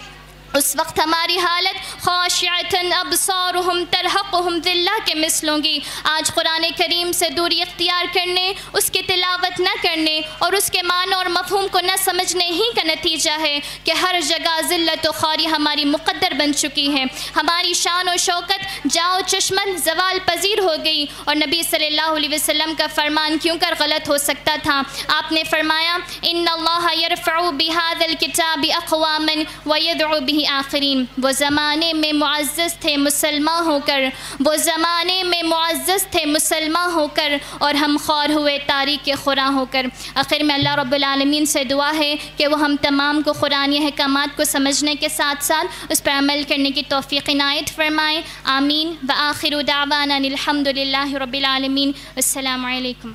اس وقت ہماری حالت خاشعۃ ابصارہم ترہقہم ذلہ کے مثل ہوں گی۔ آج قرآن کریم سے دوری اختیار کرنے، اس کی تلاوت نہ کرنے اور اس کے معنی اور مفہوم کو نہ سمجھنے ہی کا نتیجہ ہے کہ ہر جگہ ذلت و خواری ہماری مقدر بن چکی ہے، ہماری شان و شوکت جاؤ چشمن زوال پذیر ہو گئی، اور نبی صلی اللہ علیہ وسلم کا فرمان کیوں کر غلط ہو سکتا تھا؟ آپ نے فرمایا ان اللہ یرفع بہذا الکتاب اقواما ویدعو بہ ہی آخرین، وہ زمانے میں معزز تھے مسلمان ہو کر، وہ زمانے میں معزز تھے مسلمان ہو کر، اور ہم خوار ہوئے تاریک خراں ہو کر۔ آخر میں اللہ رب العالمین سے دعا ہے کہ وہ ہم تمام کو قرآنی احکامات کو سمجھنے کے ساتھ ساتھ اس پر عمل کرنے کی توفیق عنایت فرمائیں، آمین۔ وآخر دعوانا الحمد للہ رب العالمین۔ السلام علیکم۔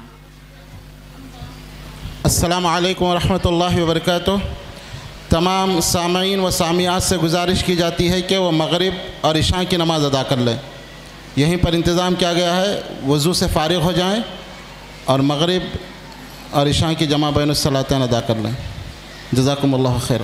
السلام علیکم ورحمۃ اللہ وبرکاتہ۔ تمام سامعین و سامعات سے گزارش کی جاتی ہے کہ وہ مغرب اور عشاء کی نماز ادا کر لیں۔ یہیں پر انتظام کیا گیا ہے، وضو سے فارغ ہو جائیں اور مغرب اور عشاء کی جمع بین الصلاتین ادا کر لیں۔ جزاکم اللہ خیر۔